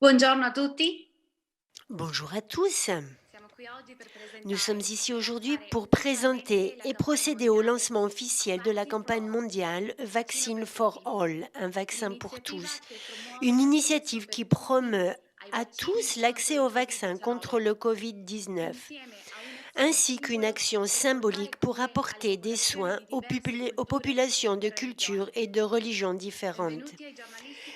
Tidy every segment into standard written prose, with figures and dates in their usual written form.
Buongiorno a tutti. Bonjour à tous. Siamo qui oggi per Nous sommes presentare ici aujourd'hui pour présenter et procéder au lancement officiel de la campagne mondiale Vaccine for All, un vaccin pour tous, une initiative qui promeut à tous l'accès au vaccin contre le Covid-19, ainsi qu'une action symbolique pour apporter des soins aux populations de cultures et de religions différentes.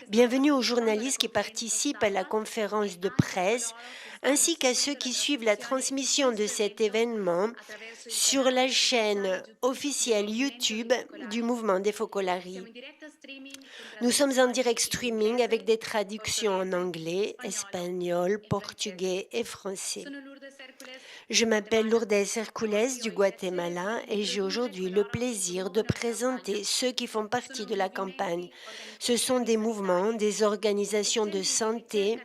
Bienvenue aux journalistes qui participent à la conférence de presse, ainsi qu'à ceux qui suivent la transmission de cet événement sur la chaîne officielle YouTube du mouvement des Focolari. Nous sommes en direct streaming avec des traductions en anglais, espagnol, portugais et français. Je m'appelle Lourdes Hercules du Guatemala et j'ai aujourd'hui le plaisir de présenter ceux qui font partie de la campagne. Ce sont des mouvements, des organisations de santé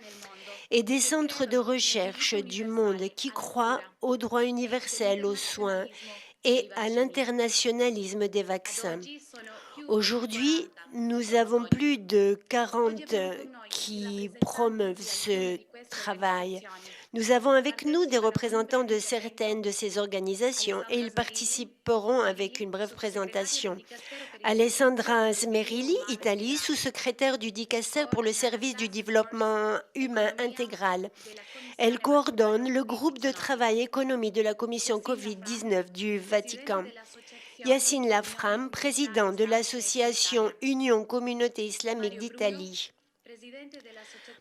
et des centres de recherche du monde qui croient au droit universel aux soins et à l'internationalisme des vaccins. Aujourd'hui, nous avons plus de 40 qui promeuvent ce travail. Nous avons avec nous des représentants de certaines de ces organisations et ils participeront avec une brève présentation. Alessandra Smerilli, Italie, sous-secrétaire du Dicastère pour le service du développement humain intégral. Elle coordonne le groupe de travail économie de la commission Covid-19 du Vatican. Yacine Lafram, président de l'association Union Communauté Islamique d'Italie.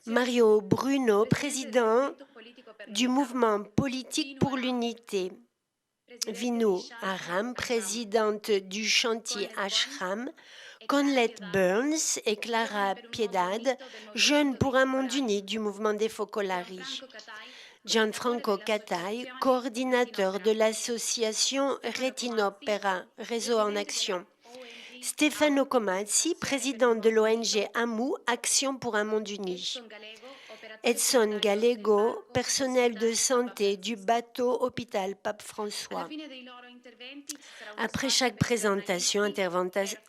Mario Bruno, président du mouvement politique pour l'unité. Vino Aram, présidente du chantier Ashram. Conlette Burns et Clara Piedad, jeunes pour un monde uni du mouvement des Focolari. Gianfranco Cattai, coordinateur de l'association Retinopera, Réseau en Action. Stefano Comazzi, président de l'ONG AMU, Action pour un monde uni. Edson Gallego, personnel de santé du bateau hôpital Pape François. Après chaque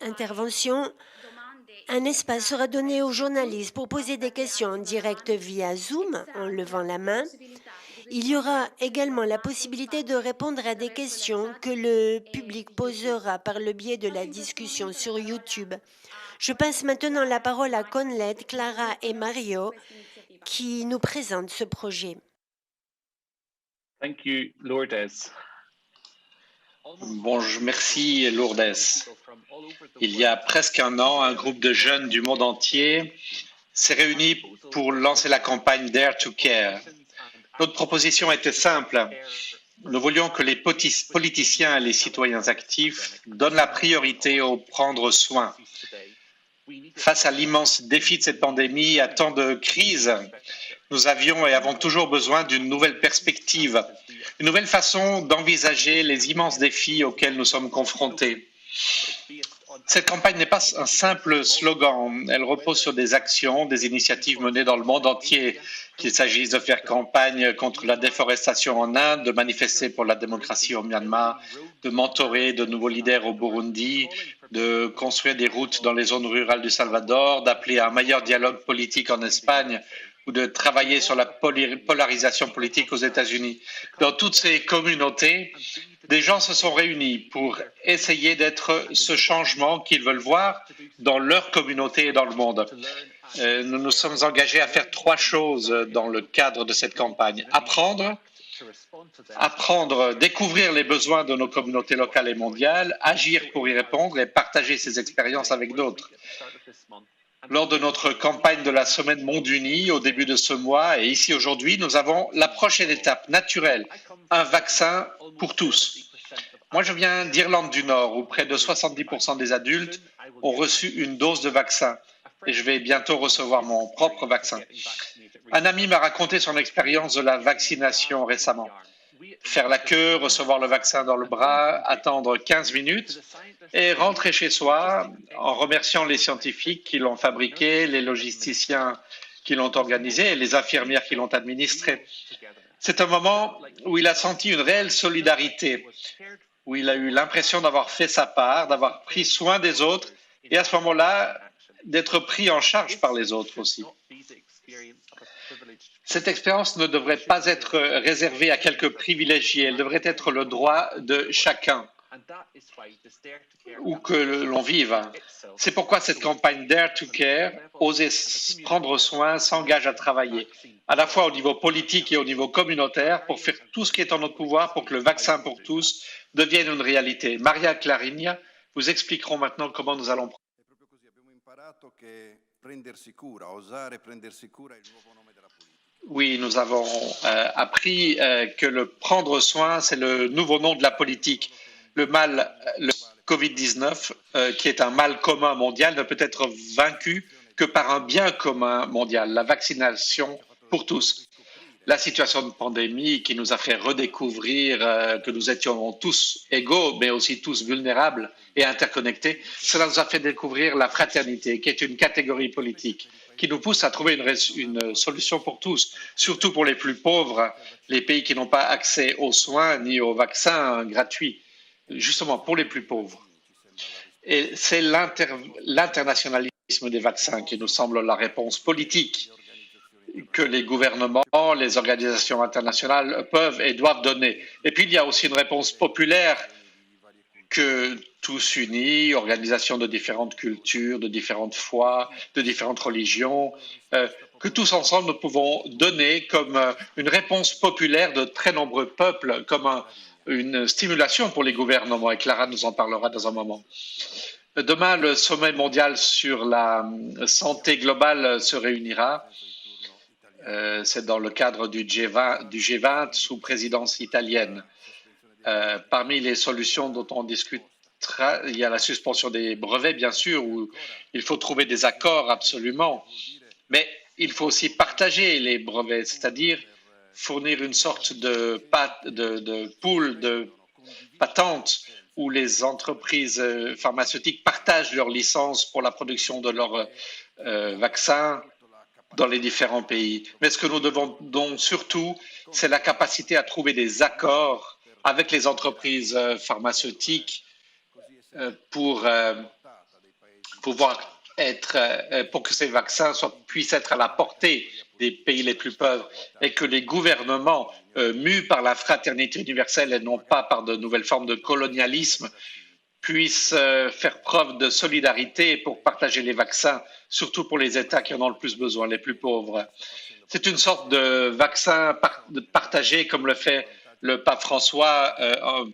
intervention, un espace sera donné aux journalistes pour poser des questions en direct via Zoom en levant la main. Il y aura également la possibilité de répondre à des questions que le public posera par le biais de la discussion sur YouTube. Je passe maintenant la parole à Conlette, Clara et Mario qui nous présentent ce projet. Thank you, Lourdes. Bonjour, merci Lourdes. Il y a presque un an, un groupe de jeunes du monde entier s'est réuni pour lancer la campagne Dare to Care. Notre proposition était simple. Nous voulions que les politiciens et les citoyens actifs donnent la priorité au prendre soin. Face à l'immense défi de cette pandémie, à tant de crises, nous avions et avons toujours besoin d'une nouvelle perspective, une nouvelle façon d'envisager les immenses défis auxquels nous sommes confrontés. Cette campagne n'est pas un simple slogan, elle repose sur des actions, des initiatives menées dans le monde entier, qu'il s'agisse de faire campagne contre la déforestation en Inde, de manifester pour la démocratie au Myanmar, de mentorer de nouveaux leaders au Burundi, de construire des routes dans les zones rurales du Salvador, d'appeler à un meilleur dialogue politique en Espagne, ou de travailler sur la polarisation politique aux États-Unis. Dans toutes ces communautés, des gens se sont réunis pour essayer d'être ce changement qu'ils veulent voir dans leur communauté et dans le monde. Nous nous sommes engagés à faire 3 choses dans le cadre de cette campagne. Apprendre, découvrir les besoins de nos communautés locales et mondiales, agir pour y répondre et partager ces expériences avec d'autres. Lors de notre campagne de la Semaine Monde Uni au début de ce mois et ici aujourd'hui, nous avons la prochaine étape naturelle, un vaccin pour tous. Moi, je viens d'Irlande du Nord où près de 70% des adultes ont reçu une dose de vaccin et je vais bientôt recevoir mon propre vaccin. Un ami m'a raconté son expérience de la vaccination récemment. Faire la queue, recevoir le vaccin dans le bras, attendre 15 minutes et rentrer chez soi en remerciant les scientifiques qui l'ont fabriqué, les logisticiens qui l'ont organisé et les infirmières qui l'ont administré. C'est un moment où il a senti une réelle solidarité, où il a eu l'impression d'avoir fait sa part, d'avoir pris soin des autres et à ce moment-là, d'être pris en charge par les autres aussi. Cette expérience ne devrait pas être réservée à quelques privilégiés, elle devrait être le droit de chacun, où que l'on vive. C'est pourquoi cette campagne Dare to Care, oser prendre soin, s'engage à travailler, à la fois au niveau politique et au niveau communautaire, pour faire tout ce qui est en notre pouvoir pour que le vaccin pour tous devienne une réalité. Maria Clarinia vous expliqueront maintenant comment nous allons. Oui, nous avons appris que le prendre soin, c'est le nouveau nom de la politique. Le Covid-19, qui est un mal commun mondial, ne peut être vaincu que par un bien commun mondial, la vaccination pour tous. La situation de pandémie qui nous a fait redécouvrir que nous étions tous égaux, mais aussi tous vulnérables et interconnectés, cela nous a fait découvrir la fraternité, qui est une catégorie politique, qui nous pousse à trouver une solution pour tous, surtout pour les plus pauvres, les pays qui n'ont pas accès aux soins ni aux vaccins gratuits, justement pour les plus pauvres. Et c'est l'internationalisme des vaccins qui nous semble la réponse politique que les gouvernements, les organisations internationales peuvent et doivent donner. Et puis, il y a aussi une réponse populaire que tous unis, organisations de différentes cultures, de différentes foi, de différentes religions, que tous ensemble nous pouvons donner comme une réponse populaire de très nombreux peuples, comme une stimulation pour les gouvernements. Et Clara nous en parlera dans un moment. Demain, le sommet mondial sur la santé globale se réunira. C'est dans le cadre du G20 sous présidence italienne. Parmi les solutions dont on discutera, il y a la suspension des brevets, bien sûr, où il faut trouver des accords absolument, mais il faut aussi partager les brevets, c'est-à-dire fournir une sorte de pool de patentes où les entreprises pharmaceutiques partagent leurs licences pour la production de leurs vaccins dans les différents pays. Mais ce que nous devons donc surtout, c'est la capacité à trouver des accords avec les entreprises pharmaceutiques pour pouvoir pour que ces vaccins puissent être à la portée des pays les plus pauvres et que les gouvernements, mus par la fraternité universelle et non pas par de nouvelles formes de colonialisme, puissent faire preuve de solidarité pour partager les vaccins, surtout pour les États qui en ont le plus besoin, les plus pauvres. C'est une sorte de vaccin partagé comme le fait le pape François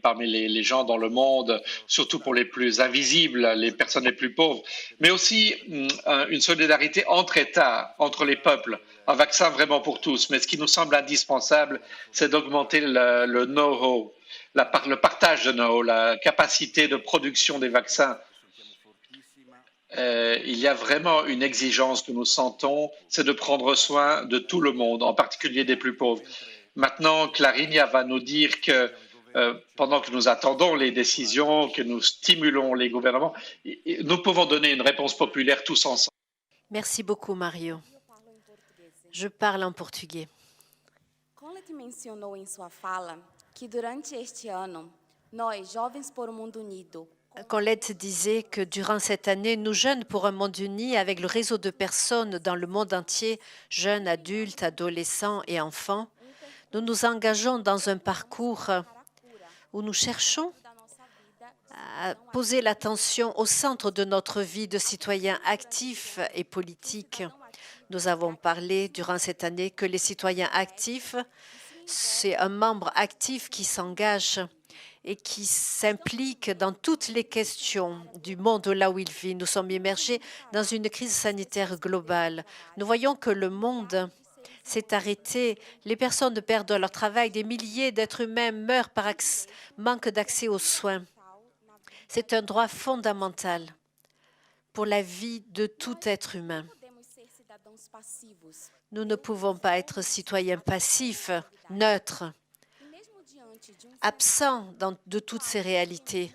parmi les gens dans le monde, surtout pour les plus invisibles, les personnes les plus pauvres, mais aussi une solidarité entre États, entre les peuples, un vaccin vraiment pour tous. Mais ce qui nous semble indispensable, c'est d'augmenter le know-how, le partage de know-how, la capacité de production des vaccins. Il y a vraiment une exigence que nous sentons, c'est de prendre soin de tout le monde, en particulier des plus pauvres. Maintenant, Clarinia va nous dire que pendant que nous attendons les décisions, que nous stimulons les gouvernements, nous pouvons donner une réponse populaire tous ensemble. Merci beaucoup, Mario. Je parle en portugais. Colette mencionou em sua fala que durante este ano, nós, Jovens por um Mundo Unido, Colette disait que durant cette année, nous jeunes pour un monde uni, avec le réseau de personnes dans le monde entier, jeunes, adultes, adolescents et enfants, nous nous engageons dans un parcours où nous cherchons à poser l'attention au centre de notre vie de citoyens actifs et politiques. Nous avons parlé durant cette année que les citoyens actifs, c'est un membre actif qui s'engage et qui s'implique dans toutes les questions du monde là où il vit. Nous sommes immergés dans une crise sanitaire globale. Nous voyons que le monde s'est arrêté. Les personnes perdent leur travail. Des milliers d'êtres humains meurent par manque d'accès aux soins. C'est un droit fondamental pour la vie de tout être humain. Nous ne pouvons pas être citoyens passifs, neutres, absents de toutes ces réalités.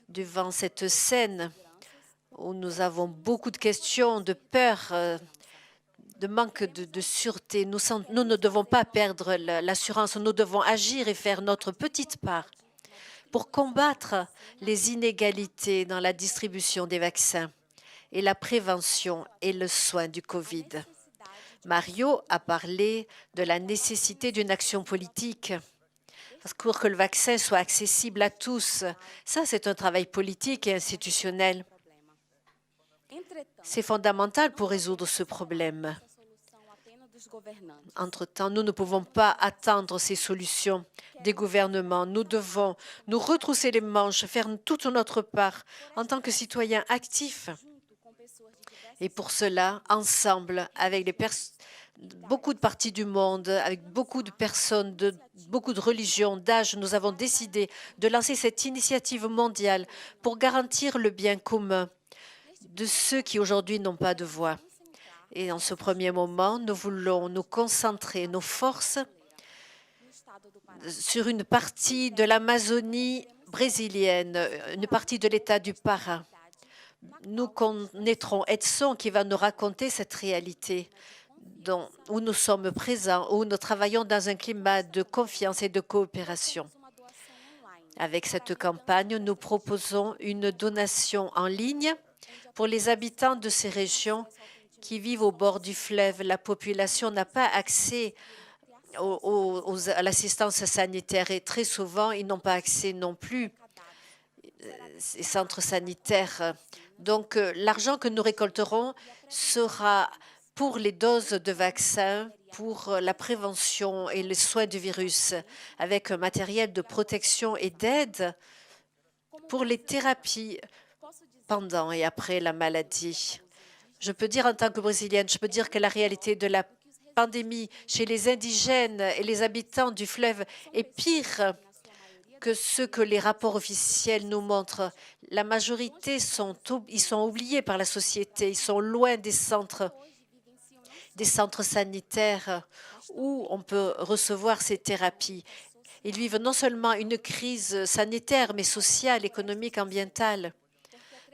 Devant cette scène où nous avons beaucoup de questions, de peur, de manque de sûreté, nous ne devons pas perdre l'assurance. Nous devons agir et faire notre petite part pour combattre les inégalités dans la distribution des vaccins et la prévention et le soin du Covid. Mario a parlé de la nécessité d'une action politique pour que le vaccin soit accessible à tous. Ça, c'est un travail politique et institutionnel. C'est fondamental pour résoudre ce problème. Entre-temps, nous ne pouvons pas attendre ces solutions des gouvernements. Nous devons nous retrousser les manches, faire toute notre part en tant que citoyens actifs. Et pour cela, ensemble, avec beaucoup de parties du monde, avec beaucoup de personnes, beaucoup de religions, d'âges, nous avons décidé de lancer cette initiative mondiale pour garantir le bien commun de ceux qui aujourd'hui n'ont pas de voix. Et en ce premier moment, nous voulons nous concentrer nos forces sur une partie de l'Amazonie brésilienne, une partie de l'État du Pará. Nous connaîtrons Edson qui va nous raconter cette réalité où nous sommes présents, où nous travaillons dans un climat de confiance et de coopération. Avec cette campagne, nous proposons une donation en ligne pour les habitants de ces régions qui vivent au bord du fleuve. La population n'a pas accès à l'assistance sanitaire et très souvent, ils n'ont pas accès non plus aux centres sanitaires. Donc, l'argent que nous récolterons sera pour les doses de vaccins, pour la prévention et les soins du virus, avec un matériel de protection et d'aide pour les thérapies pendant et après la maladie. Je peux dire en tant que Brésilienne, je peux dire que la réalité de la pandémie chez les indigènes et les habitants du fleuve est pire que ce que les rapports officiels nous montrent. La majorité sont oubliés par la société, ils sont loin des centres sanitaires où on peut recevoir ces thérapies. Ils vivent non seulement une crise sanitaire, mais sociale, économique, ambientale.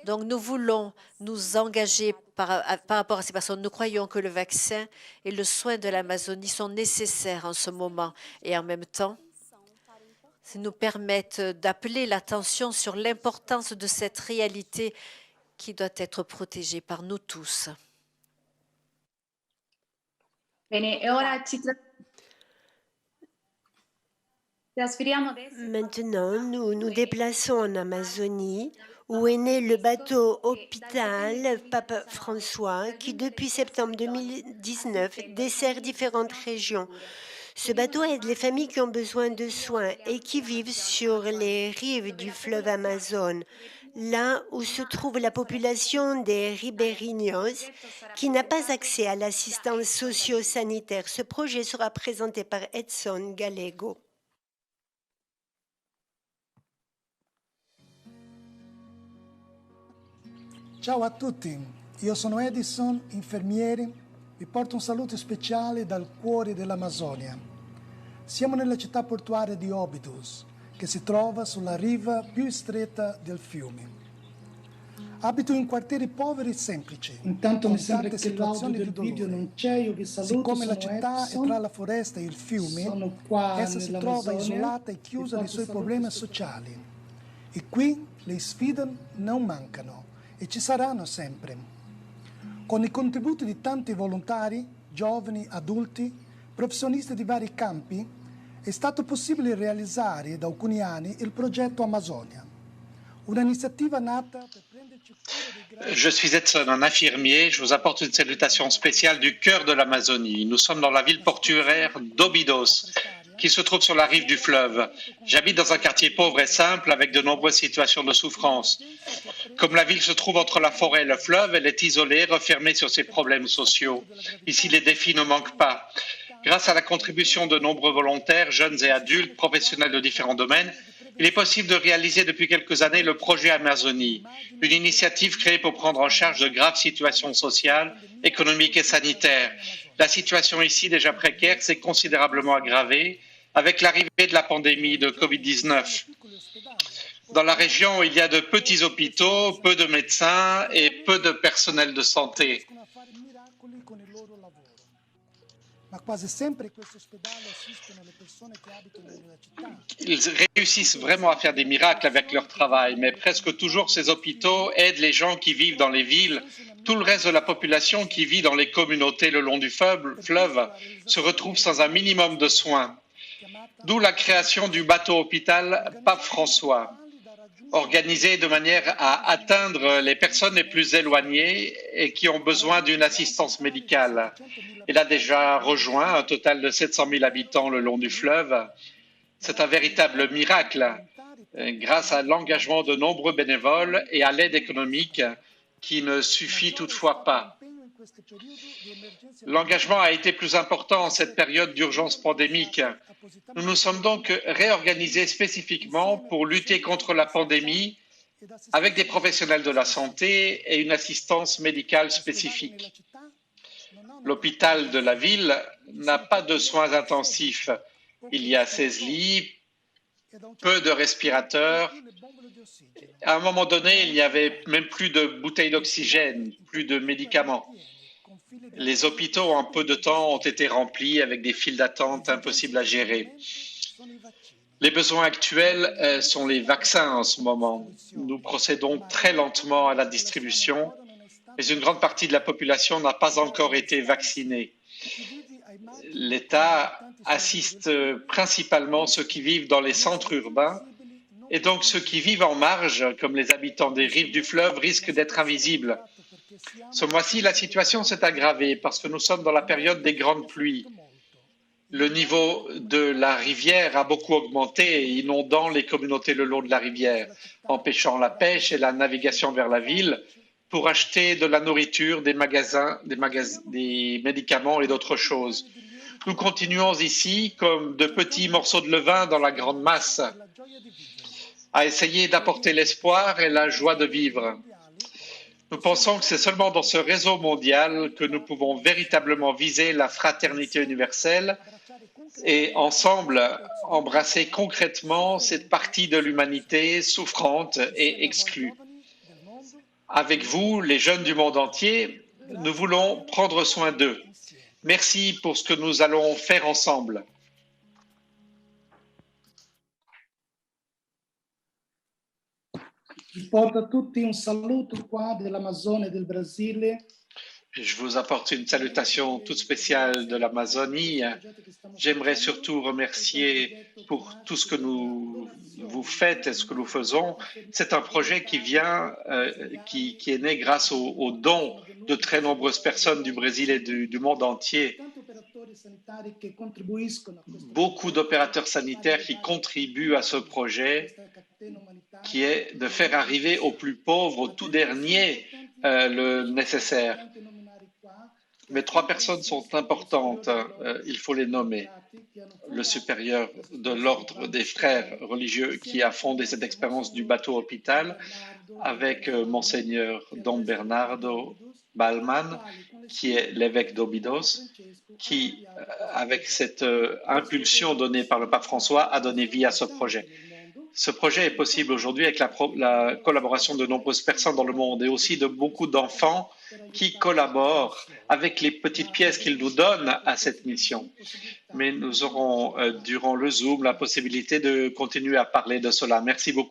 Donc, nous voulons nous engager par rapport à ces personnes. Nous croyons que le vaccin et le soin de l'Amazonie sont nécessaires en ce moment. Et en même temps, ça nous permettent d'appeler l'attention sur l'importance de cette réalité qui doit être protégée par nous tous. Maintenant, nous nous déplaçons en Amazonie, où est né le bateau Hôpital Pape François, qui depuis septembre 2019 dessert différentes régions. Ce bateau aide les familles qui ont besoin de soins et qui vivent sur les rives du fleuve Amazon, là où se trouve la population des ribeirinhos qui n'a pas accès à l'assistance socio-sanitaire. Ce projet sera présenté par Edson Gallego. Ciao a tutti, io sono Edison, infermiere, vi porto un saluto speciale dal cuore dell'Amazzonia. Siamo nella città portuale di Óbidos, che si trova sulla riva più stretta del fiume. Abito in quartieri poveri e semplici, Intanto mi con sembra tante che l'audio situazioni del di video dolore. non c'è, io vi saluto, Siccome la sono città è Edson, tra la foresta e il fiume, sono qua essa si trova nell'Amazzonia, isolata e chiusa vi nei porto suoi saluti problemi speciali. sociali. E qui le sfide non mancano e ci saranno sempre. Con i contributi di tanti volontari, giovani, adulti, professionisti di vari campi, è stato possibile realizzare da alcuni anni il progetto Amazonia, un'iniziativa nata per prenderci cura dei grandi... Je suis Edson, un infirmier. Je vous apporte une salutation spéciale du cœur de l'Amazonie. Nous sommes dans la ville portuaire d'Óbidos, qui se trouve sur la rive du fleuve. J'habite dans un quartier pauvre et simple avec de nombreuses situations de souffrance. Comme la ville se trouve entre la forêt et le fleuve, elle est isolée, refermée sur ses problèmes sociaux. Ici, les défis ne manquent pas. Grâce à la contribution de nombreux volontaires, jeunes et adultes, professionnels de différents domaines, il est possible de réaliser depuis quelques années le projet Amazonie, une initiative créée pour prendre en charge de graves situations sociales, économiques et sanitaires. La situation ici, déjà précaire, s'est considérablement aggravée avec l'arrivée de la pandémie de Covid-19. Dans la région, il y a de petits hôpitaux, peu de médecins et peu de personnel de santé. Ma quasi sempre questi ospedali assistono le persone che abitano nella città. Ils réussissent vraiment à faire des miracles avec leur travail, mais presque toujours ces hôpitaux aident les gens qui vivent dans les villes Tout le reste de la population qui vit dans les communautés le long du fleuve se retrouve sans un minimum de soins. D'où la création du bateau-hôpital Pape François, organisé de manière à atteindre les personnes les plus éloignées et qui ont besoin d'une assistance médicale. Il a déjà rejoint un total de 700 000 habitants le long du fleuve. C'est un véritable miracle grâce à l'engagement de nombreux bénévoles et à l'aide économique qui ne suffit toutefois pas. L'engagement a été plus important en cette période d'urgence pandémique. Nous nous sommes donc réorganisés spécifiquement pour lutter contre la pandémie avec des professionnels de la santé et une assistance médicale spécifique. L'hôpital de la ville n'a pas de soins intensifs. Il y a 16 lits, peu de respirateurs. À un moment donné, il n'y avait même plus de bouteilles d'oxygène, plus de médicaments. Les hôpitaux, en peu de temps, ont été remplis avec des files d'attente impossibles à gérer. Les besoins actuels sont les vaccins en ce moment. Nous procédons très lentement à la distribution, mais une grande partie de la population n'a pas encore été vaccinée. L'État assiste principalement ceux qui vivent dans les centres urbains, et donc ceux qui vivent en marge, comme les habitants des rives du fleuve, risquent d'être invisibles. Ce mois-ci, la situation s'est aggravée parce que nous sommes dans la période des grandes pluies. Le niveau de la rivière a beaucoup augmenté, inondant les communautés le long de la rivière, empêchant la pêche et la navigation vers la ville pour acheter de la nourriture, des médicaments et d'autres choses. Nous continuons ici, comme de petits morceaux de levain dans la grande masse, à essayer d'apporter l'espoir et la joie de vivre. Nous pensons que c'est seulement dans ce réseau mondial que nous pouvons véritablement viser la fraternité universelle et ensemble embrasser concrètement cette partie de l'humanité souffrante et exclue. Avec vous, les jeunes du monde entier, nous voulons prendre soin d'eux. Merci pour ce que nous allons faire ensemble. Vi porto a tutti un saluto qua dell'Amazzonia e del Brasile. Je vous apporte une salutation toute spéciale de l'Amazonie. J'aimerais surtout remercier pour tout ce que vous faites et ce que nous faisons. C'est un projet qui vient, qui est né grâce aux dons de très nombreuses personnes du Brésil et du monde entier. Beaucoup d'opérateurs sanitaires qui contribuent à ce projet, qui est de faire arriver aux plus pauvres, aux tout derniers, le nécessaire. Mais 3 personnes sont importantes, il faut les nommer. Le supérieur de l'ordre des frères religieux qui a fondé cette expérience du bateau-hôpital avec Monseigneur Don Bernardo Balman, qui est l'évêque d'Obidos, qui, avec cette impulsion donnée par le pape François, a donné vie à ce projet. Ce projet est possible aujourd'hui avec la collaboration de nombreuses personnes dans le monde et aussi de beaucoup d'enfants qui collaborent avec les petites pièces qu'ils nous donnent à cette mission. Mais nous aurons, durant le Zoom, la possibilité de continuer à parler de cela. Merci beaucoup.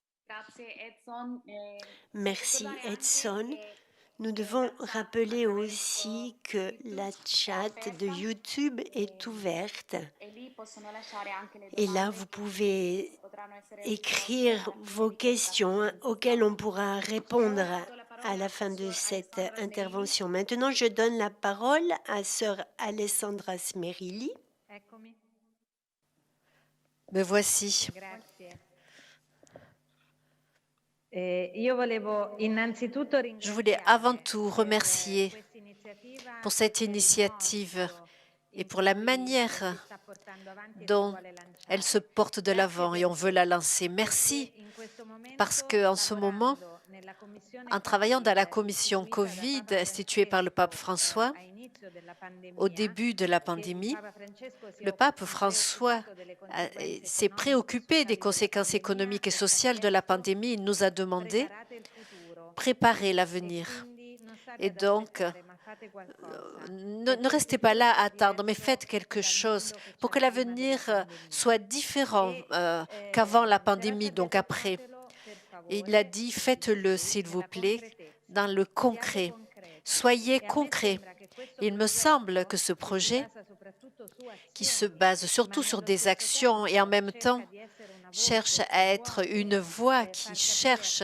Merci, Edson. Nous devons rappeler aussi que la chat de YouTube est ouverte. Et là, vous pouvez écrire vos questions auxquelles on pourra répondre à la fin de cette intervention. Maintenant, je donne la parole à sœur Alessandra Smerilli. Me voici. Je voulais avant tout remercier pour cette initiative et pour la manière dont elle se porte de l'avant et on veut la lancer. Merci parce qu'en ce moment, en travaillant dans la commission Covid instituée par le pape François, au début de la pandémie, le pape François s'est préoccupé des conséquences économiques et sociales de la pandémie. Il nous a demandé de préparer l'avenir. Et donc, ne restez pas là à attendre, mais faites quelque chose pour que l'avenir soit différent qu'avant la pandémie, donc après. Et il a dit, faites-le, s'il vous plaît, dans le concret. Soyez concrets. Il me semble que ce projet, qui se base surtout sur des actions et en même temps cherche à être une voix qui cherche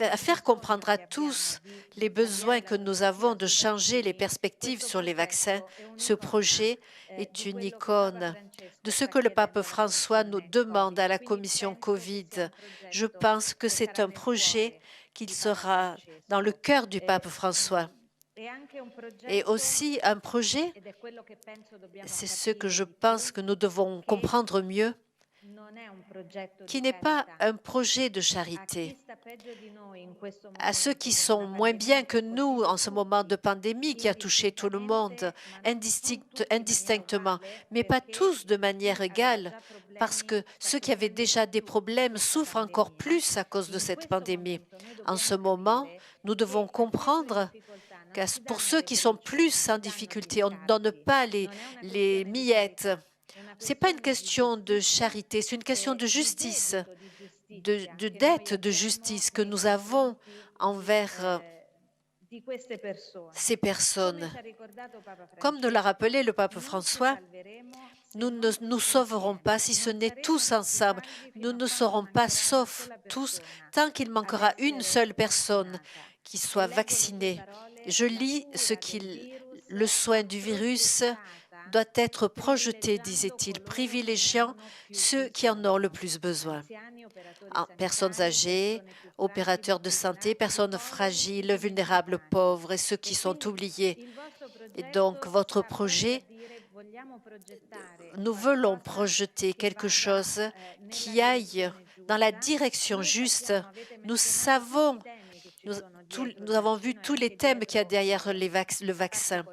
à faire comprendre à tous les besoins que nous avons de changer les perspectives sur les vaccins. Ce projet est une icône de ce que le pape François nous demande à la commission Covid. Je pense que c'est un projet qui sera dans le cœur du pape François. Et aussi un projet, c'est ce que je pense que nous devons comprendre mieux, qui n'est pas un projet de charité. À ceux qui sont moins bien que nous en ce moment de pandémie qui a touché tout le monde indistinctement, mais pas tous de manière égale, parce que ceux qui avaient déjà des problèmes souffrent encore plus à cause de cette pandémie. En ce moment, nous devons comprendre que pour ceux qui sont plus en difficulté, on ne donne pas les miettes. Ce n'est pas une question de charité, c'est une question de justice, de dette de justice que nous avons envers ces personnes. Comme nous l'a rappelé le pape François, nous ne nous sauverons pas si ce n'est tous ensemble. Nous ne serons pas saufs tous tant qu'il manquera une seule personne qui soit vaccinée. Je lis le soin du virus doit être projeté, disait-il, privilégiant ceux qui en ont le plus besoin. Personnes âgées, opérateurs de santé, personnes fragiles, vulnérables, pauvres et ceux qui sont oubliés. Et donc, votre projet, nous voulons projeter quelque chose qui aille dans la direction juste. Nous savons, nous avons vu tous les thèmes qu'il y a derrière le vaccin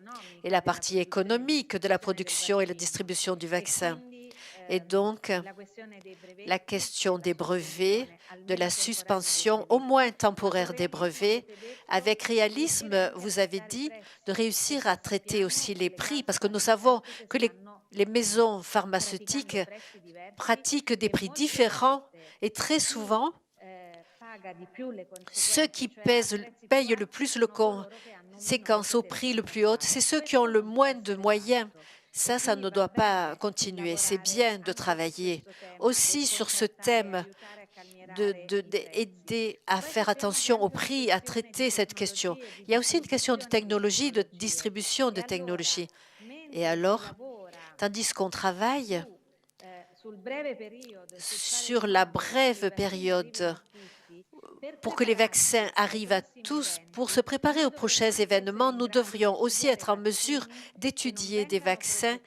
et la partie économique de la production et la distribution du vaccin. Et donc, la question des brevets, de la suspension, au moins temporaire des brevets, avec réalisme, vous avez dit, de réussir à traiter aussi les prix, parce que nous savons que les maisons pharmaceutiques pratiquent des prix différents et très souvent, ceux qui payent le plus le conséquence au prix le plus haut, c'est ceux qui ont le moins de moyens. Ça ne doit pas continuer. C'est bien de travailler aussi sur ce thème, d'aider à faire attention au prix, à traiter cette question. Il y a aussi une question de technologie, de distribution de technologie. Et alors, tandis qu'on travaille sur la brève période pour que les vaccins arrivent à tous, pour se préparer aux prochains événements, nous devrions aussi être en mesure d'étudier des vaccins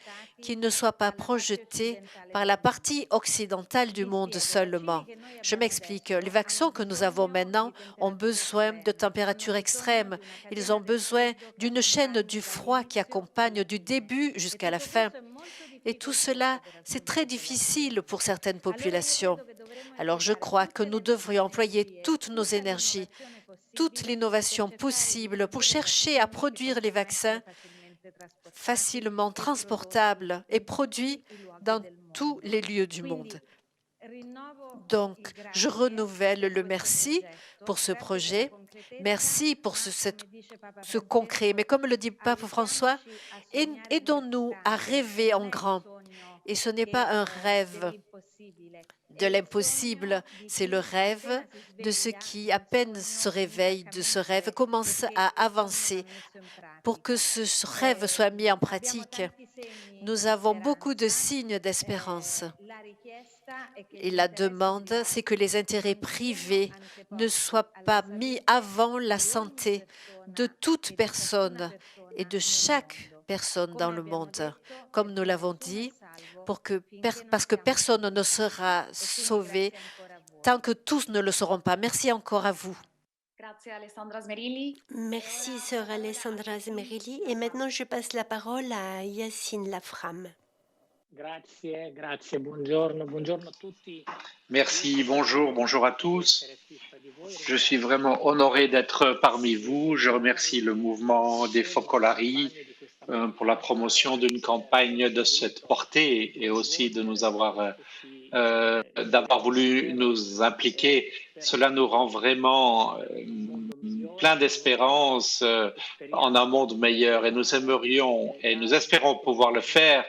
qui ne soient pas projetés par la partie occidentale du monde seulement. Je m'explique. Les vaccins que nous avons maintenant ont besoin de températures extrêmes. Ils ont besoin d'une chaîne du froid qui accompagne du début jusqu'à la fin. Et tout cela, c'est très difficile pour certaines populations. Alors je crois que nous devrions employer toutes nos énergies, toute l'innovation possible pour chercher à produire les vaccins facilement transportables et produits dans tous les lieux du monde. Donc, je renouvelle le merci pour ce projet. Merci pour ce concret. Mais comme le dit Pape François, aidons-nous à rêver en grand. Et ce n'est pas un rêve de l'impossible, c'est le rêve de ceux qui, à peine se réveillent de ce rêve, commencent à avancer pour que ce rêve soit mis en pratique. Nous avons beaucoup de signes d'espérance. Et la demande, c'est que les intérêts privés ne soient pas mis avant la santé de toute personne et de chaque personne dans le monde. Comme nous l'avons dit, parce que personne ne sera sauvé tant que tous ne le seront pas. Merci encore à vous. Merci, sœur Alessandra Smerilli. Et maintenant, je passe la parole à Yacine Lafram. Merci, bonjour à tous. Je suis vraiment honoré d'être parmi vous. Je remercie le mouvement des Focolari pour la promotion d'une campagne de cette portée et aussi de nous d'avoir voulu nous impliquer. Cela nous rend vraiment plein d'espérance en un monde meilleur et nous aimerions et nous espérons pouvoir le faire.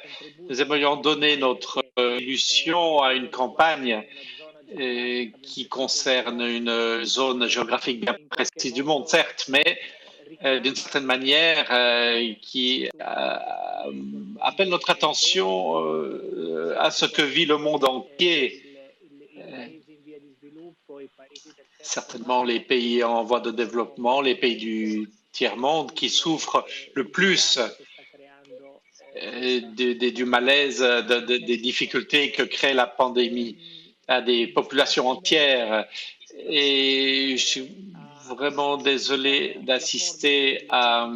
Nous aimerions donner notre solution à une campagne qui concerne une zone géographique bien précise du monde, certes, mais d'une certaine manière qui appelle notre attention à ce que vit le monde entier. Certainement les pays en voie de développement, les pays du tiers-monde qui souffrent le plus du malaise, des difficultés que crée la pandémie à des populations entières. Et je suis vraiment désolé d'assister à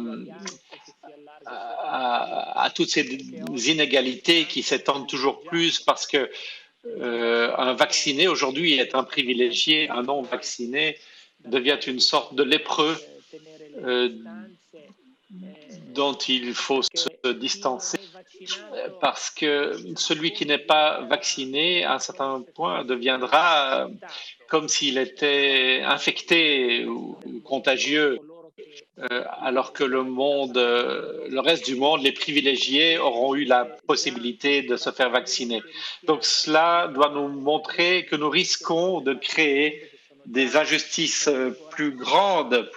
toutes ces inégalités qui s'étendent toujours plus parce que un vacciné aujourd'hui est un privilégié, un non vacciné devient une sorte de lépreux dont il faut se distancer parce que celui qui n'est pas vacciné à un certain point deviendra comme s'il était infecté ou contagieux, alors que le reste du monde, les privilégiés auront eu la possibilité de se faire vacciner. Donc cela doit nous montrer que nous risquons de créer des injustices plus grandes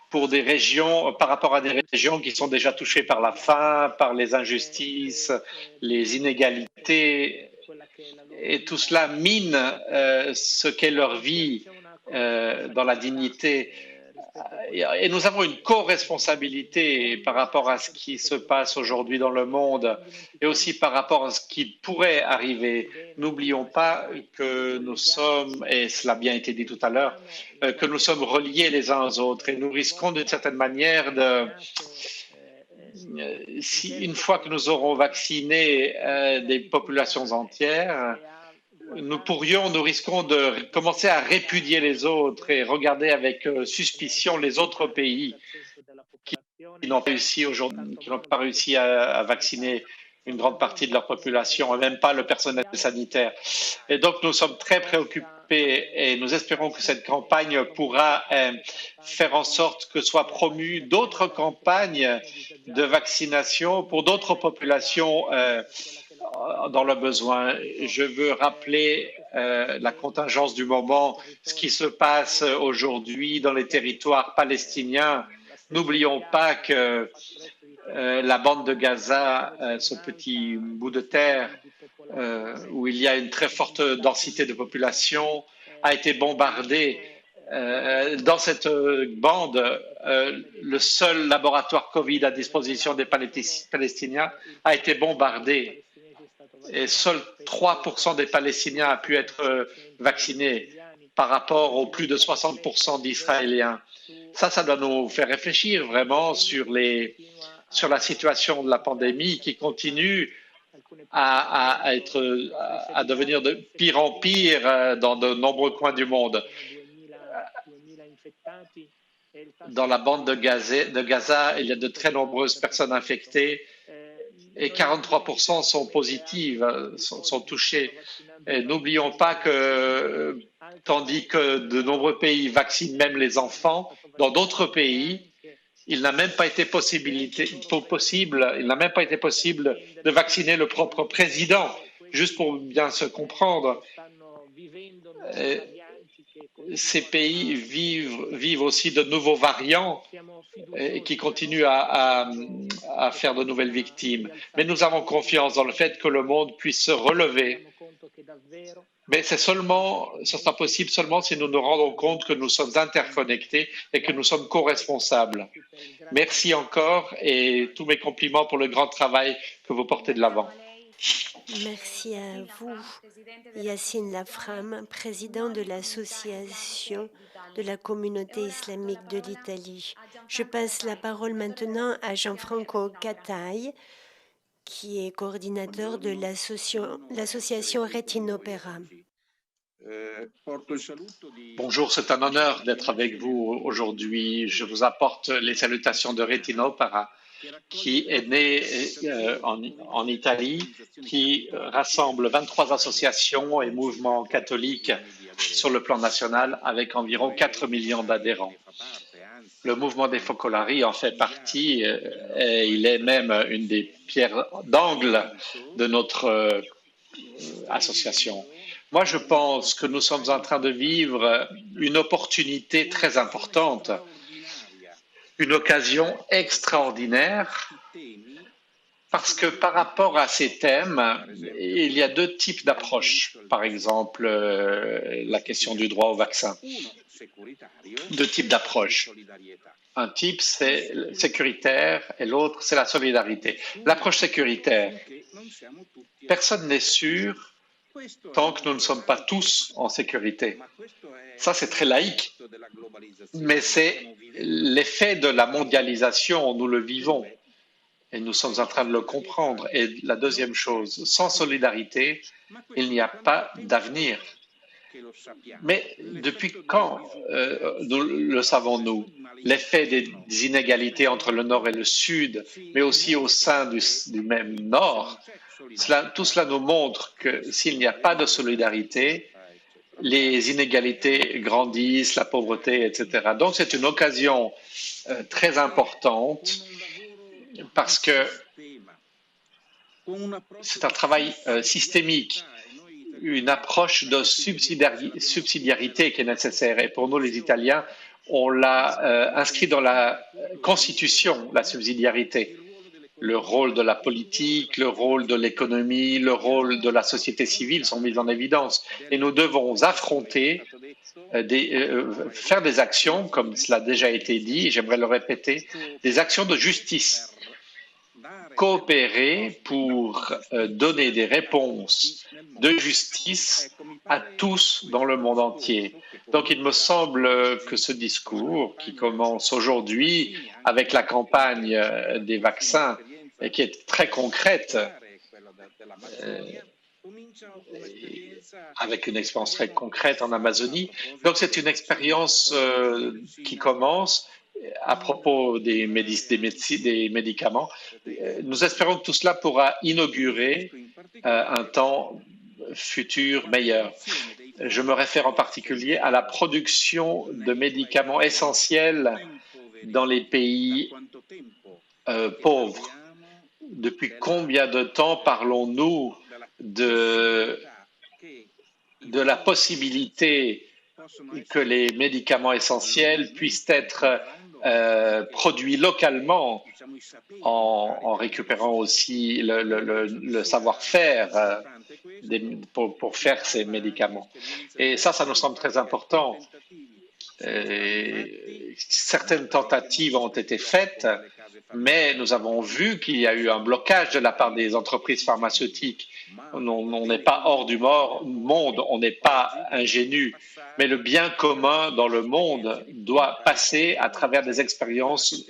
pour des régions, par rapport à des régions qui sont déjà touchées par la faim, par les injustices, les inégalités, et tout cela mine ce qu'est leur vie dans la dignité. Et nous avons une co-responsabilité par rapport à ce qui se passe aujourd'hui dans le monde et aussi par rapport à ce qui pourrait arriver. N'oublions pas que nous sommes, et cela a bien été dit tout à l'heure, que nous sommes reliés les uns aux autres et nous risquons d'une certaine manière une fois que nous aurons vacciné des populations entières, nous risquons de commencer à répudier les autres et regarder avec suspicion les autres pays qui n'ont pas réussi aujourd'hui, qui n'ont pas réussi à vacciner une grande partie de leur population, et même pas le personnel sanitaire. Et donc, nous sommes très préoccupés et nous espérons que cette campagne pourra faire en sorte que soient promues d'autres campagnes de vaccination pour d'autres populations dans le besoin. Je veux rappeler la contingence du moment, ce qui se passe aujourd'hui dans les territoires palestiniens. N'oublions pas que la bande de Gaza, ce petit bout de terre où il y a une très forte densité de population, a été bombardée. Dans cette bande, le seul laboratoire Covid à disposition des Palestiniens a été bombardé et seuls 3% des Palestiniens ont pu être vaccinés par rapport aux plus de 60% d'Israéliens. Ça doit nous faire réfléchir vraiment sur la situation de la pandémie qui continue à devenir de pire en pire dans de nombreux coins du monde. Dans la bande de Gaza, il y a de très nombreuses personnes infectées et 43% sont positives, sont touchées. Et n'oublions pas que, tandis que de nombreux pays vaccinent même les enfants, dans d'autres pays, il n'a même pas été possible de vacciner le propre président, juste pour bien se comprendre. Ces pays vivent aussi de nouveaux variants qui continuent à faire de nouvelles victimes. Mais nous avons confiance dans le fait que le monde puisse se relever. Mais ce sera possible seulement si nous nous rendons compte que nous sommes interconnectés et que nous sommes co-responsables. Merci encore et tous mes compliments pour le grand travail que vous portez de l'avant. Merci à vous, Yassine Lafram, président de l'association de la communauté islamique de l'Italie. Je passe la parole maintenant à Gianfranco Catai, qui est coordinateur de l'association Retinopera. Bonjour, c'est un honneur d'être avec vous aujourd'hui. Je vous apporte les salutations de Retinopera qui est né en Italie, qui rassemble 23 associations et mouvements catholiques sur le plan national avec environ 4 millions d'adhérents. Le mouvement des Focolari en fait partie et il est même une des pierres d'angle de notre association. Moi, je pense que nous sommes en train de vivre une opportunité très importante, une occasion extraordinaire, parce que par rapport à ces thèmes, il y a deux types d'approches. Par exemple, la question du droit au vaccin. Deux types d'approches. Un type, c'est sécuritaire et l'autre, c'est la solidarité. L'approche sécuritaire, personne n'est sûr tant que nous ne sommes pas tous en sécurité. Ça, c'est très laïque, mais c'est l'effet de la mondialisation, nous le vivons et nous sommes en train de le comprendre. Et la deuxième chose, sans solidarité, il n'y a pas d'avenir. Mais depuis quand le savons-nous? L'effet des inégalités entre le Nord et le Sud, mais aussi au sein du même Nord, tout cela nous montre que s'il n'y a pas de solidarité, les inégalités grandissent, la pauvreté, etc. Donc c'est une occasion très importante parce que c'est un travail systémique, une approche de subsidiarité qui est nécessaire. Et pour nous, les Italiens, on l'a inscrit dans la Constitution, la subsidiarité. Le rôle de la politique, le rôle de l'économie, le rôle de la société civile sont mis en évidence. Et nous devons affronter, faire des actions, comme cela a déjà été dit, et j'aimerais le répéter, des actions de justice. Coopérer pour donner des réponses de justice à tous dans le monde entier. Donc il me semble que ce discours qui commence aujourd'hui avec la campagne des vaccins et qui est très concrète, avec une expérience très concrète en Amazonie. Donc c'est une expérience qui commence à propos des médicaments. Nous espérons que tout cela pourra inaugurer un temps futur meilleur. Je me réfère en particulier à la production de médicaments essentiels dans les pays pauvres. Depuis combien de temps parlons-nous de la possibilité que les médicaments essentiels puissent être produits localement en récupérant aussi le savoir-faire pour faire ces médicaments. Et ça nous semble très important. Certaines tentatives ont été faites, mais nous avons vu qu'il y a eu un blocage de la part des entreprises pharmaceutiques. On n'est pas hors du monde, on n'est pas ingénu, mais le bien commun dans le monde doit passer à travers des expériences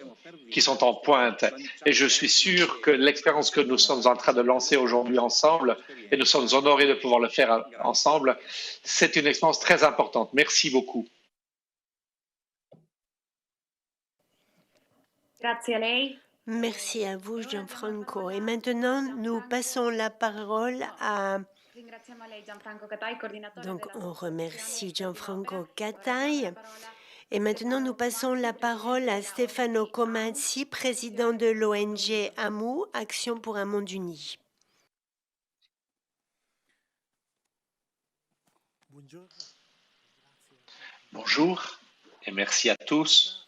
qui sont en pointe. Et je suis sûr que l'expérience que nous sommes en train de lancer aujourd'hui ensemble, et nous sommes honorés de pouvoir le faire ensemble, c'est une expérience très importante. Merci beaucoup. Grazie a lei. Merci à vous, Gianfranco. Et maintenant, nous passons la parole à... Ringraziamo lei, Gianfranco Catai, coordinatore Donc, della on remercie Gianfranco Catai. Et maintenant, nous passons la parole à Stefano Comazzi, président de l'ONG AMU, Action pour un monde uni. Bonjour et merci à tous.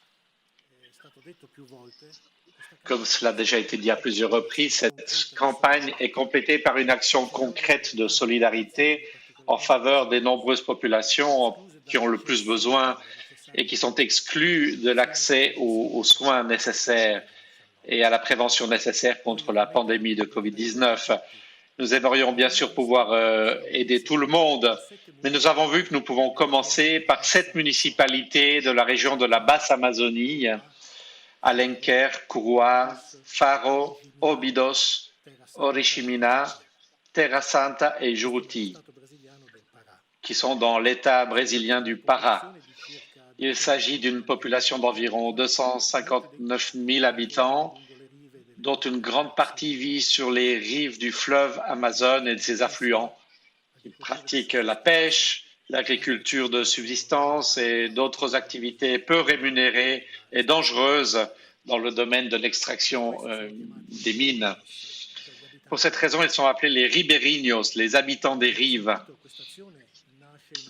Comme cela a déjà été dit à plusieurs reprises, cette campagne est complétée par une action concrète de solidarité en faveur des nombreuses populations qui ont le plus besoin et qui sont exclues de l'accès aux soins nécessaires et à la prévention nécessaire contre la pandémie de Covid-19. Nous aimerions bien sûr pouvoir aider tout le monde, mais nous avons vu que nous pouvons commencer par 7 municipalités de la région de la Basse-Amazonie, Alenquer, Curuá, Faro, Óbidos, Oriximiná, Terra Santa et Juruti, qui sont dans l'État brésilien du Pará. Il s'agit d'une population d'environ 259 000 habitants dont une grande partie vit sur les rives du fleuve Amazon et de ses affluents. Ils pratiquent la pêche, l'agriculture de subsistance et d'autres activités peu rémunérées et dangereuses dans le domaine de l'extraction des mines. Pour cette raison, ils sont appelés les ribeirinhos, les habitants des rives.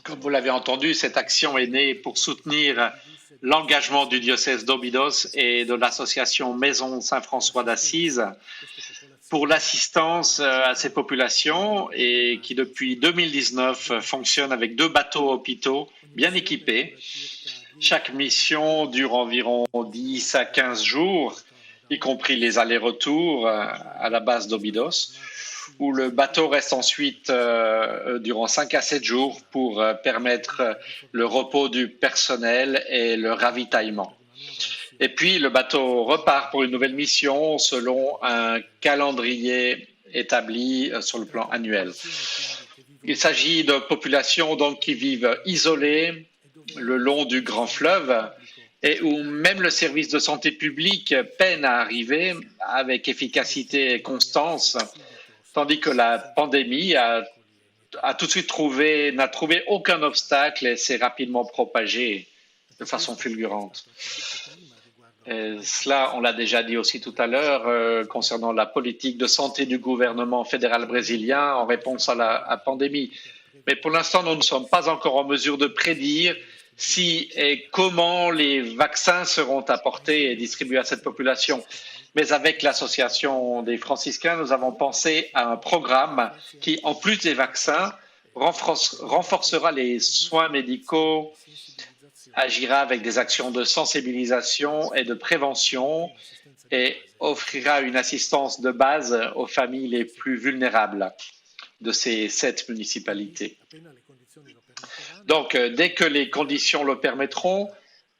Comme vous l'avez entendu, cette action est née pour soutenir l'engagement du diocèse d'Óbidos et de l'association Maison Saint-François d'Assise pour l'assistance à ces populations et qui, depuis 2019, fonctionne avec 2 bateaux hôpitaux bien équipés. Chaque mission dure environ 10 à 15 jours, y compris les allers-retours à la base d'Óbidos, où le bateau reste ensuite durant 5 à 7 jours pour permettre le repos du personnel et le ravitaillement. Et puis, le bateau repart pour une nouvelle mission selon un calendrier établi sur le plan annuel. Il s'agit de populations donc, qui vivent isolées le long du grand fleuve et où même le service de santé publique peine à arriver avec efficacité et constance, tandis que la pandémie n'a tout de suite n'a trouvé aucun obstacle et s'est rapidement propagée de façon fulgurante. Et cela, on l'a déjà dit aussi tout à l'heure, concernant la politique de santé du gouvernement fédéral brésilien en réponse à la pandémie. Mais pour l'instant, nous ne sommes pas encore en mesure de prédire si et comment les vaccins seront apportés et distribués à cette population. Mais avec l'association des franciscains, nous avons pensé à un programme qui, en plus des vaccins, renforcera les soins médicaux, agira avec des actions de sensibilisation et de prévention et offrira une assistance de base aux familles les plus vulnérables de ces 7 municipalités. Donc, dès que les conditions le permettront,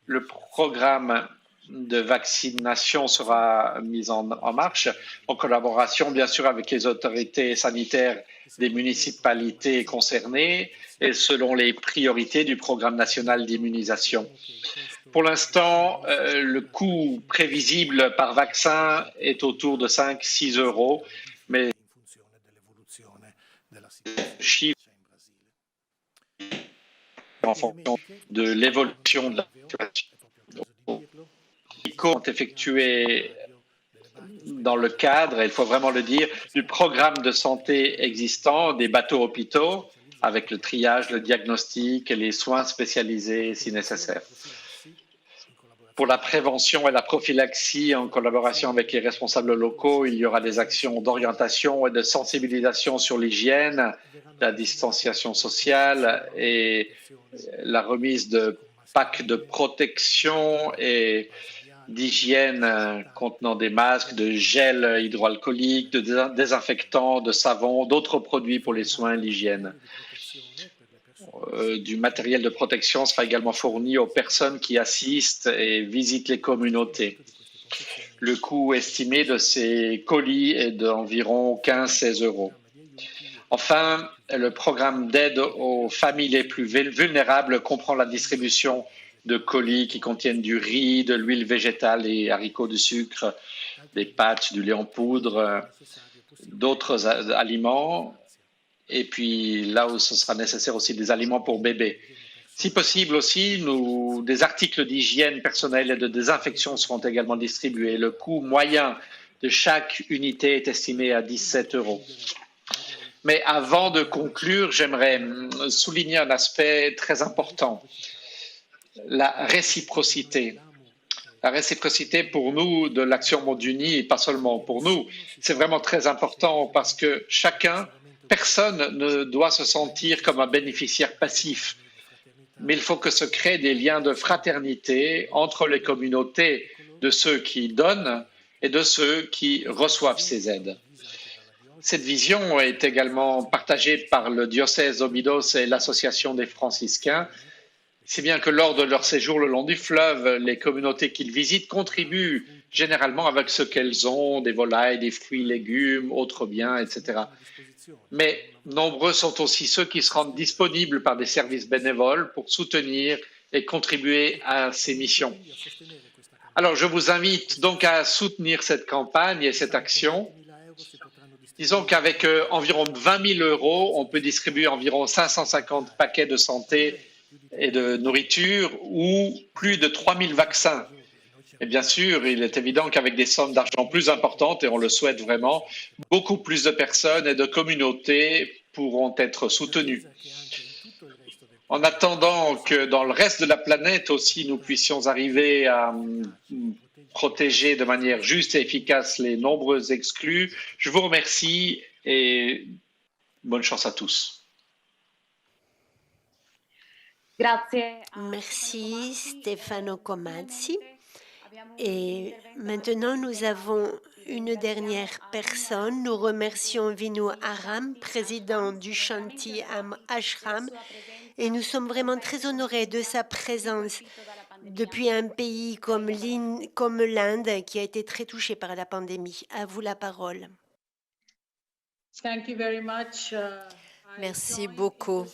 le programme de vaccination sera mis en marche, en collaboration bien sûr avec les autorités sanitaires des municipalités concernées et selon les priorités du programme national d'immunisation. Pour l'instant, le coût prévisible par vaccin est autour de 5-6 euros, mais chiffre en fonction de l'évolution de la situation. Sont effectués dans le cadre, et il faut vraiment le dire, du programme de santé existant des bateaux hôpitaux avec le triage, le diagnostic et les soins spécialisés si nécessaire. Pour la prévention et la prophylaxie, en collaboration avec les responsables locaux, il y aura des actions d'orientation et de sensibilisation sur l'hygiène, la distanciation sociale et la remise de packs de protection et d'hygiène contenant des masques, de gel hydroalcoolique, de désinfectants, de savon, d'autres produits pour les soins et l'hygiène. Du matériel de protection sera également fourni aux personnes qui assistent et visitent les communautés. Le coût estimé de ces colis est d'environ 15-16 euros. Enfin, le programme d'aide aux familles les plus vulnérables comprend la distribution de colis qui contiennent du riz, de l'huile végétale et haricots de sucre, des pâtes, du lait en poudre, d'autres aliments, et puis là où ce sera nécessaire aussi des aliments pour bébés. Si possible aussi, des articles d'hygiène personnelle et de désinfection seront également distribués. Le coût moyen de chaque unité est estimé à 17 euros. Mais avant de conclure, j'aimerais souligner un aspect très important. La réciprocité. La réciprocité pour nous de l'Action Monde Uni, et pas seulement pour nous, c'est vraiment très important parce que personne ne doit se sentir comme un bénéficiaire passif. Mais il faut que se créent des liens de fraternité entre les communautés de ceux qui donnent et de ceux qui reçoivent ces aides. Cette vision est également partagée par le diocèse d'Óbidos et l'association des franciscains, si bien que lors de leur séjour le long du fleuve, les communautés qu'ils visitent contribuent généralement avec ce qu'elles ont, des volailles, des fruits, légumes, autres biens, etc. Mais nombreux sont aussi ceux qui se rendent disponibles par des services bénévoles pour soutenir et contribuer à ces missions. Alors, je vous invite donc à soutenir cette campagne et cette action. Disons qu'avec environ 20 000 euros, on peut distribuer environ 550 paquets de santé et de nourriture ou plus de 3 000 vaccins. Et bien sûr, il est évident qu'avec des sommes d'argent plus importantes, et on le souhaite vraiment, beaucoup plus de personnes et de communautés pourront être soutenues. En attendant que dans le reste de la planète aussi, nous puissions arriver à protéger de manière juste et efficace les nombreux exclus, je vous remercie et bonne chance à tous. Merci Stefano Comazzi. Et maintenant, nous avons une dernière personne. Nous remercions Vinu Aram, président du Shanti Ashram, et nous sommes vraiment très honorés de sa présence depuis un pays comme l'Inde qui a été très touché par la pandémie. À vous la parole. Merci beaucoup.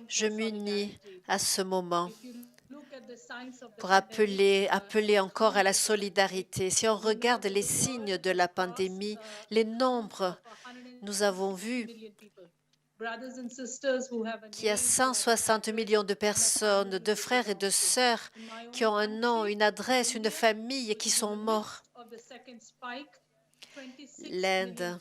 Je m'unis à ce moment pour appeler encore à la solidarité. Si on regarde les signes de la pandémie, les nombres, nous avons vu qu'il y a 160 millions de personnes, de frères et de sœurs qui ont un nom, une adresse, une famille et qui sont morts. L'Inde,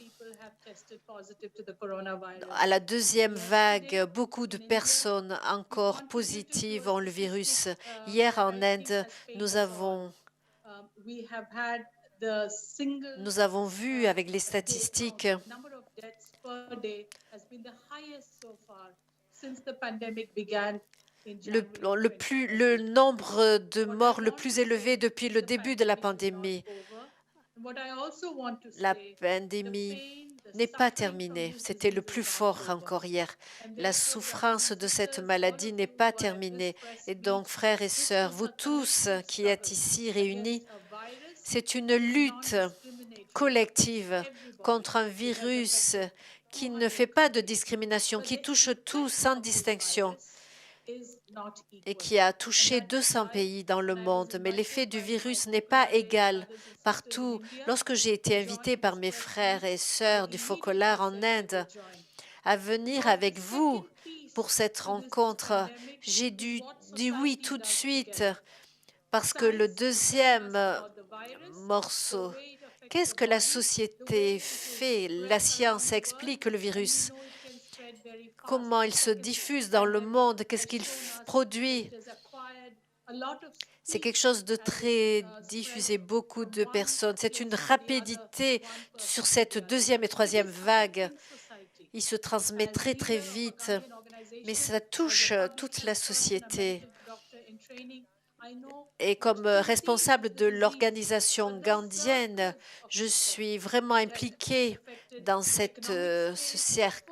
à la deuxième vague, beaucoup de personnes encore positives ont le virus. Hier en Inde, nous avons vu avec les statistiques le nombre de morts le plus élevé depuis le début de la pandémie. La pandémie n'est pas terminée. C'était le plus fort encore hier. La souffrance de cette maladie n'est pas terminée. Et donc, frères et sœurs, vous tous qui êtes ici réunis, c'est une lutte collective contre un virus qui ne fait pas de discrimination, qui touche tous sans distinction et qui a touché 200 pays dans le monde. Mais l'effet du virus n'est pas égal partout. Lorsque j'ai été invitée par mes frères et sœurs du Focolare en Inde à venir avec vous pour cette rencontre, j'ai dû dire oui tout de suite parce que le deuxième morceau, qu'est-ce que la société fait? La science explique le virus. Comment il se diffuse dans le monde, qu'est-ce qu'il produit. C'est quelque chose de très diffusé, beaucoup de personnes. C'est une rapidité sur cette deuxième et troisième vague. Il se transmet très, très vite, mais ça touche toute la société. Et comme responsable de l'organisation gandhienne, je suis vraiment impliquée dans ce cercle.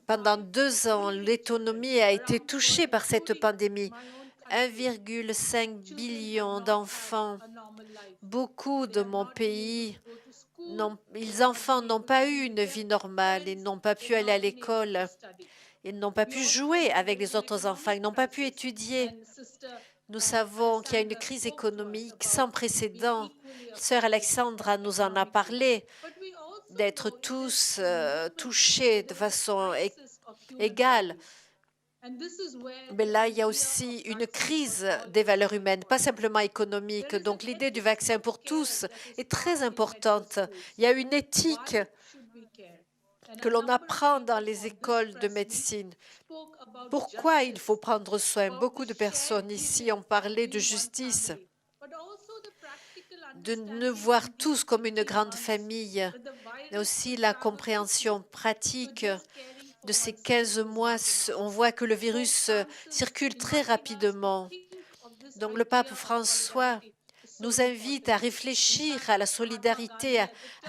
Pendant 2 ans, l'autonomie a été touchée par cette pandémie. 1,5 billion d'enfants, beaucoup de mon pays, les enfants n'ont pas eu une vie normale, ils n'ont pas pu aller à l'école, ils n'ont pas pu jouer avec les autres enfants, ils n'ont pas pu étudier. Nous savons qu'il y a une crise économique sans précédent. Sœur Alexandra nous en a parlé, d'être tous touchés de façon égale. Mais là, il y a aussi une crise des valeurs humaines, pas simplement économique. Donc, l'idée du vaccin pour tous est très importante. Il y a une éthique que l'on apprend dans les écoles de médecine. Pourquoi il faut prendre soin? Beaucoup de personnes ici ont parlé de justice, de nous voir tous comme une grande famille, mais aussi la compréhension pratique de ces 15 mois. On voit que le virus circule très rapidement. Donc le pape François nous invite à réfléchir à la solidarité,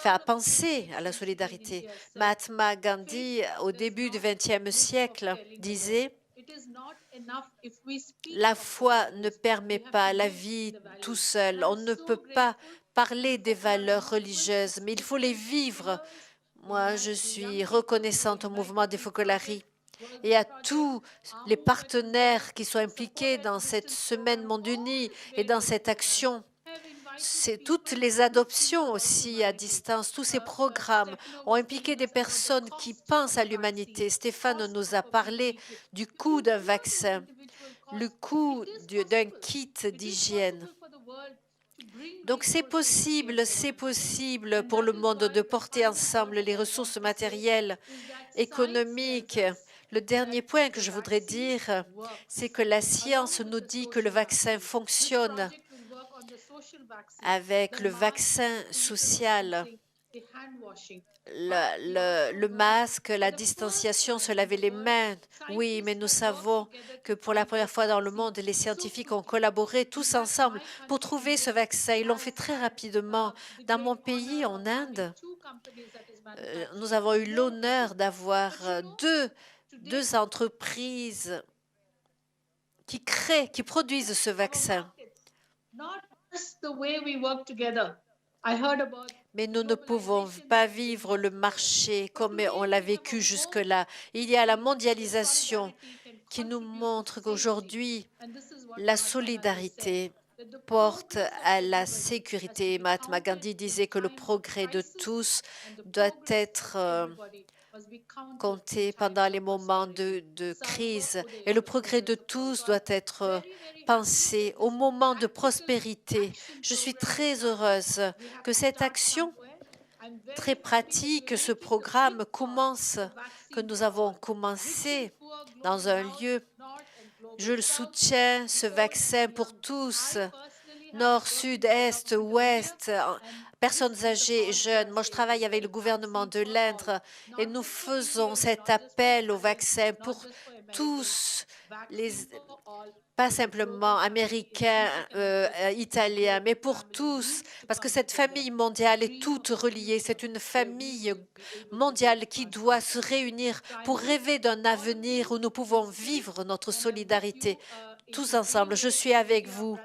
à penser à la solidarité. Mahatma Gandhi, au début du XXe siècle, disait « La foi ne permet pas la vie tout seul. On ne peut pas parler des valeurs religieuses, mais il faut les vivre. » Moi, je suis reconnaissante au mouvement des Focolari et à tous les partenaires qui sont impliqués dans cette Semaine Monde Uni et dans cette action. C'est toutes les adoptions aussi à distance, tous ces programmes ont impliqué des personnes qui pensent à l'humanité. Stéphane nous a parlé du coût d'un vaccin, le coût d'un kit d'hygiène. Donc c'est possible pour le monde de porter ensemble les ressources matérielles, économiques. Le dernier point que je voudrais dire, c'est que la science nous dit que le vaccin fonctionne avec le vaccin social. Le masque, la distanciation, se laver les mains. Oui, mais nous savons que pour la première fois dans le monde, les scientifiques ont collaboré tous ensemble pour trouver ce vaccin. Ils l'ont fait très rapidement. Dans mon pays, en Inde, nous avons eu l'honneur d'avoir deux entreprises qui produisent ce vaccin. Mais nous ne pouvons pas vivre le marché comme on l'a vécu jusque-là. Il y a la mondialisation qui nous montre qu'aujourd'hui, la solidarité porte à la sécurité. Mahatma Gandhi disait que le progrès de tous doit être compté pendant les moments de crise et le progrès de tous doit être pensé au moment de prospérité. Je suis très heureuse que cette action très pratique, ce programme que nous avons commencé dans un lieu. Je le soutiens, ce vaccin pour tous, nord, sud, est, ouest, personnes âgées, jeunes. Moi, je travaille avec le gouvernement de l'Inde et nous faisons cet appel au vaccin pour tous, pas simplement américains, italiens, mais pour tous, parce que cette famille mondiale est toute reliée. C'est une famille mondiale qui doit se réunir pour rêver d'un avenir où nous pouvons vivre notre solidarité tous ensemble. Je suis avec vous.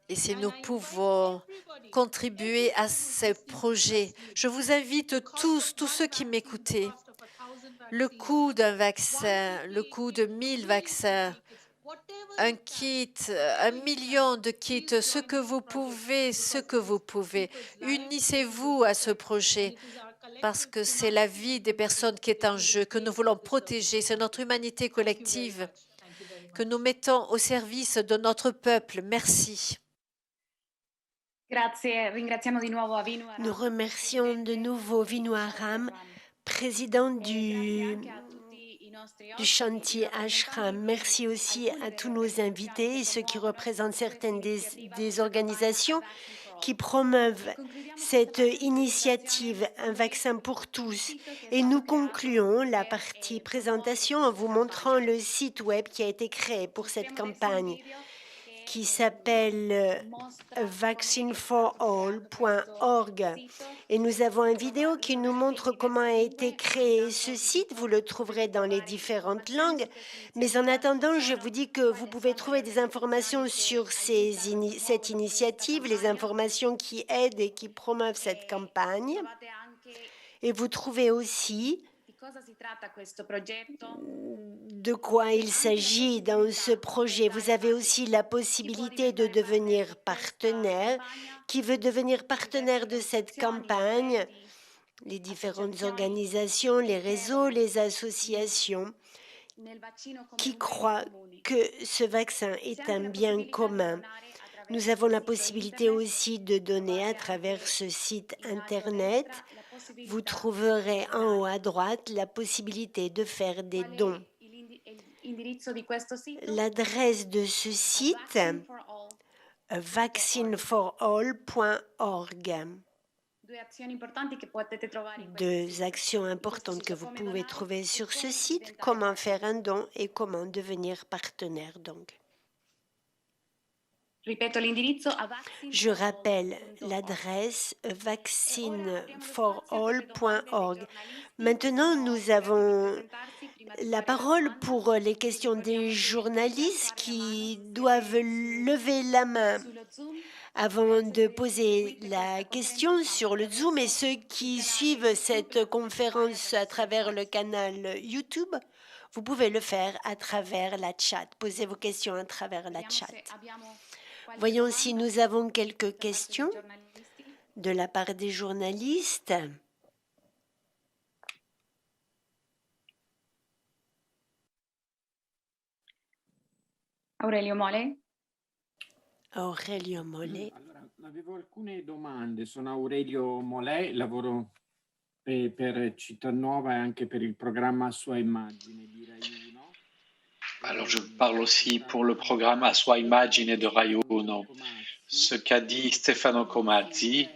Et si nous pouvons contribuer à ce projet, je vous invite tous ceux qui m'écoutez, le coût d'un vaccin, le coût de 1000 vaccins, un kit, 1 million de kits, ce que vous pouvez. Unissez-vous à ce projet parce que c'est la vie des personnes qui est en jeu, que nous voulons protéger. C'est notre humanité collective que nous mettons au service de notre peuple. Merci. Nous remercions de nouveau Vinu Aram, président du Shanti Ashram. Merci aussi à tous nos invités et ceux qui représentent certaines des organisations qui promeuvent cette initiative, un vaccin pour tous. Et nous concluons la partie présentation en vous montrant le site web qui a été créé pour cette campagne, qui s'appelle vaccineforall.org. Et nous avons une vidéo qui nous montre comment a été créé ce site. Vous le trouverez dans les différentes langues. Mais en attendant, je vous dis que vous pouvez trouver des informations sur cette initiative, les informations qui aident et qui promeuvent cette campagne. Et vous trouvez aussi de quoi il s'agit dans ce projet. Vous avez aussi la possibilité de devenir partenaire. Qui veut devenir partenaire de cette campagne? Les différentes organisations, les réseaux, les associations qui croient que ce vaccin est un bien commun. Nous avons la possibilité aussi de donner à travers ce site Internet. Vous trouverez en haut à droite la possibilité de faire des dons. L'adresse de ce site, vaccineforall.org. Deux actions importantes que vous pouvez trouver sur ce site, comment faire un don et comment devenir partenaire donc. Je rappelle l'adresse vaccineforall.org. Maintenant, nous avons la parole pour les questions des journalistes qui doivent lever la main Avant de poser la question sur le Zoom et ceux qui suivent cette conférence à travers le canal YouTube, vous pouvez le faire à travers la chat. Posez vos questions à travers la chat. Voyons si nous avons quelques questions de la part des journalistes. Aurelio Mole. Aurelio Mole. Allora, avevo alcune domande. Sono Aurelio Molè, lavoro per Cittànuova e anche per il programma A Sua Immagine di Rai 1. Alors, je parle aussi pour le programme A Sua Immagine de Rai 1. Ce qu'a dit Stefano Comazzi,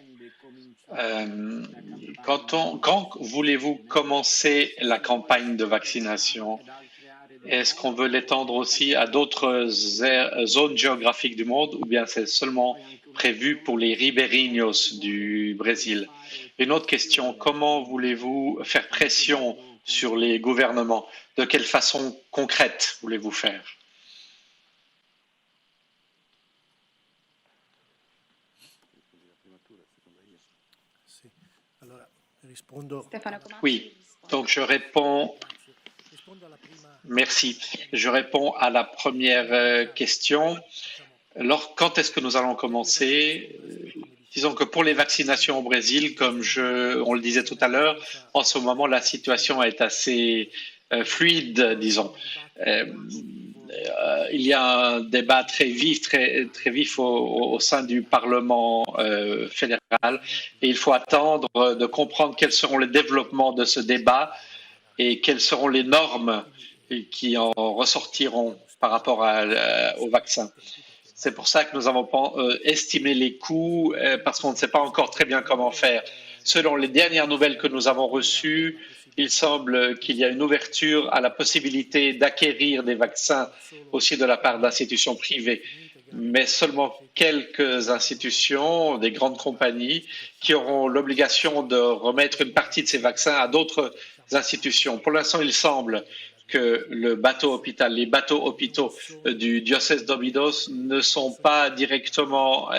quand voulez-vous commencer la campagne de vaccination? Est-ce qu'on veut l'étendre aussi à d'autres zones géographiques du monde ou bien c'est seulement prévu pour les ribeirinhos du Brésil? Une autre question, comment voulez-vous faire pression sur les gouvernements? De quelle façon concrète voulez-vous faire? Oui, donc je réponds. Merci. Je réponds à la première question. Alors, quand est-ce que nous allons commencer? Disons que pour les vaccinations au Brésil, comme on le disait tout à l'heure, en ce moment, la situation est assez fluide, disons. Il y a un débat très vif au sein du Parlement fédéral et il faut attendre de comprendre quels seront les développements de ce débat et quelles seront les normes qui en ressortiront par rapport au vaccin. C'est pour ça que nous avons estimé les coûts parce qu'on ne sait pas encore très bien comment faire. Selon les dernières nouvelles que nous avons reçues, il semble qu'il y a une ouverture à la possibilité d'acquérir des vaccins aussi de la part d'institutions privées, mais seulement quelques institutions, des grandes compagnies, qui auront l'obligation de remettre une partie de ces vaccins à d'autres institutions. Pour l'instant, il semble que les bateaux hôpitaux du diocèse d'Óbidos ne sont pas directement,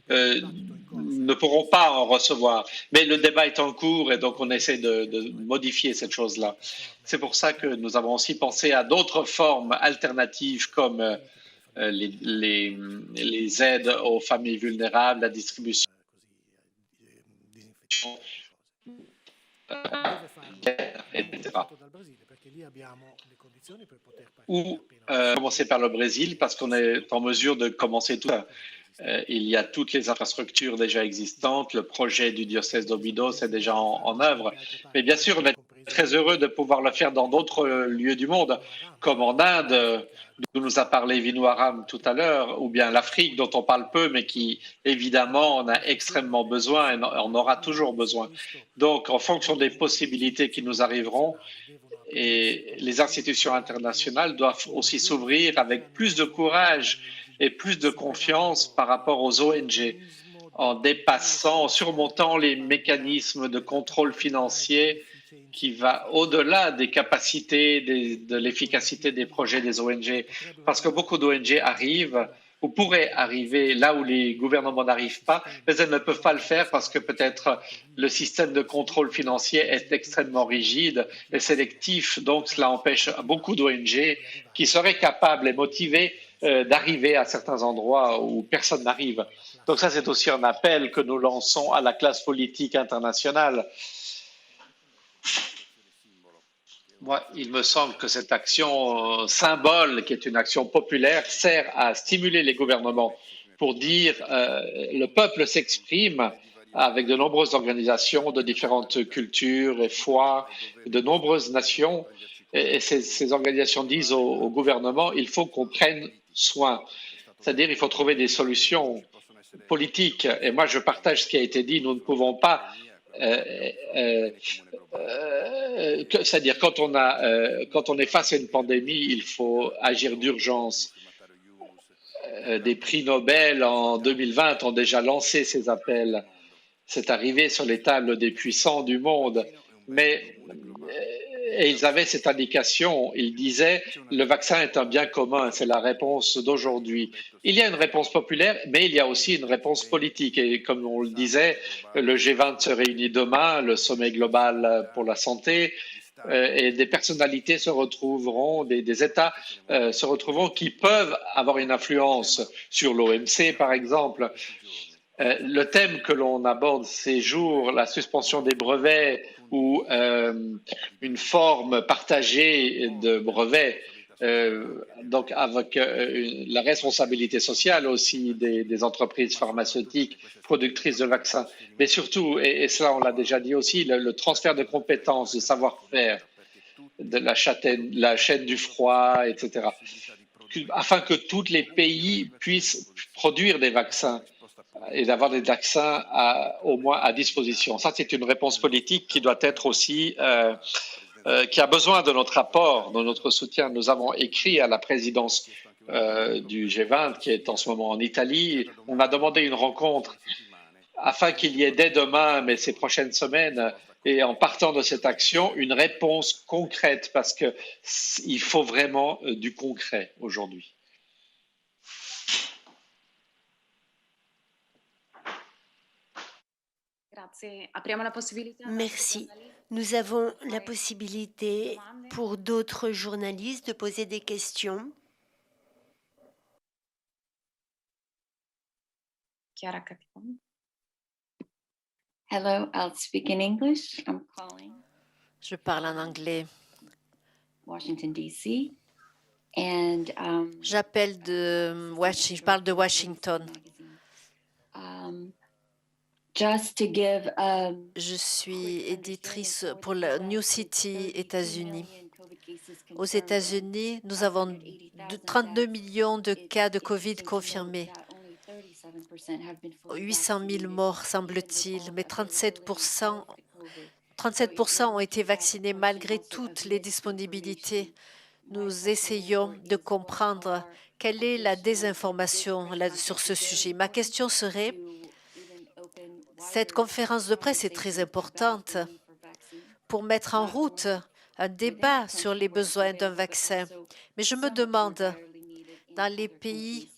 ne pourront pas en recevoir. Mais le débat est en cours et donc on essaie de modifier cette chose-là. C'est pour ça que nous avons aussi pensé à d'autres formes alternatives comme les aides aux familles vulnérables, la distribution etc. Ou commencer par le Brésil parce qu'on est en mesure de commencer tout ça. Il y a toutes les infrastructures déjà existantes, le projet du diocèse d'Óbidos est déjà en œuvre. Mais bien sûr, on est très heureux de pouvoir le faire dans d'autres lieux du monde, comme en Inde, d'où nous a parlé Vinu Aram tout à l'heure, ou bien l'Afrique, dont on parle peu, mais qui, évidemment, en a extrêmement besoin et en aura toujours besoin. Donc, en fonction des possibilités qui nous arriveront, et les institutions internationales doivent aussi s'ouvrir avec plus de courage et plus de confiance par rapport aux ONG, en dépassant, en surmontant les mécanismes de contrôle financier qui va au-delà des capacités, de l'efficacité des projets des ONG. Parce que beaucoup d'ONG arrivent ou pourraient arriver là où les gouvernements n'arrivent pas, mais elles ne peuvent pas le faire parce que peut-être le système de contrôle financier est extrêmement rigide et sélectif. Donc, cela empêche beaucoup d'ONG qui seraient capables et motivées d'arriver à certains endroits où personne n'arrive. Donc ça, c'est aussi un appel que nous lançons à la classe politique internationale. Moi, il me semble que cette action symbole, qui est une action populaire, sert à stimuler les gouvernements pour dire le peuple s'exprime avec de nombreuses organisations de différentes cultures et foi, de nombreuses nations. Et ces organisations disent au gouvernement, il faut qu'on prenne soin. C'est-à-dire, il faut trouver des solutions politiques. Et moi, je partage ce qui a été dit. Nous ne pouvons pas... c'est-à-dire, quand on est face à une pandémie, il faut agir d'urgence. Des prix Nobel en 2020 ont déjà lancé ces appels. C'est arrivé sur les tables des puissants du monde. Mais et ils avaient cette indication. Ils disaient le vaccin est un bien commun, c'est la réponse d'aujourd'hui. Il y a une réponse populaire, mais il y a aussi une réponse politique. Et comme on le disait, le G20 se réunit demain, le sommet global pour la santé, et des personnalités se retrouveront, des États se retrouveront qui peuvent avoir une influence sur l'OMC, par exemple. Le thème que l'on aborde ces jours, la suspension des brevets ou une forme partagée de brevets, donc avec la responsabilité sociale aussi des entreprises pharmaceutiques productrices de vaccins, mais surtout, et cela on l'a déjà dit aussi, le transfert de compétences, de savoir-faire, de la chaîne du froid, etc., afin que tous les pays puissent produire des vaccins et d'avoir des vaccins au moins à disposition. Ça, c'est une réponse politique qui doit être aussi, qui a besoin de notre apport, de notre soutien. Nous avons écrit à la présidence du G20, qui est en ce moment en Italie. On a demandé une rencontre afin qu'il y ait dès demain, mais ces prochaines semaines, et en partant de cette action, une réponse concrète, parce qu'il faut vraiment du concret aujourd'hui. Merci. Nous avons la possibilité pour d'autres journalistes de poser des questions. Hello, I'll speak in English. I'm calling Je parle en anglais. Washington, D.C. And J'appelle de Washington. Je parle de Washington. just to give Je suis éditrice pour la New City, États-Unis. Aux États-Unis, nous avons 32 millions de cas de COVID confirmés. 800 000 morts, semble-t-il, mais 37% ont été vaccinés malgré toutes les disponibilités. Nous essayons de comprendre quelle est la désinformation sur ce sujet. Ma question serait, cette conférence de presse est très importante pour mettre en route un débat sur les besoins d'un vaccin. Mais je me demande, dans les pays,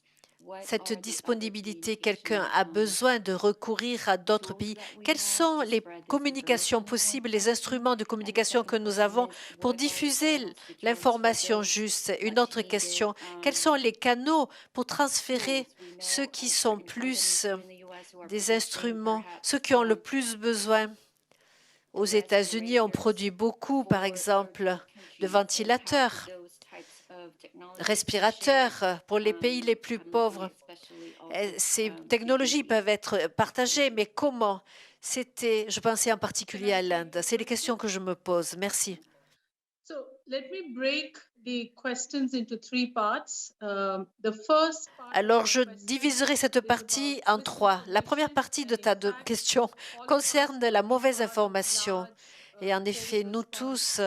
cette disponibilité, quelqu'un a besoin de recourir à d'autres pays. Quelles sont les communications possibles, les instruments de communication que nous avons pour diffuser l'information juste? Une autre question, quels sont les canaux pour transférer ceux qui sont plus des instruments, ceux qui ont le plus besoin? Aux États-Unis, on produit beaucoup, par exemple, de ventilateurs, respirateurs pour les pays les plus pauvres. Ces technologies peuvent être partagées, mais comment? Je pensais en particulier à l'Inde. C'est les questions que je me pose. Merci. Alors, je diviserai cette partie en trois. La première partie de ta question concerne la mauvaise information. Et en effet, nous tous,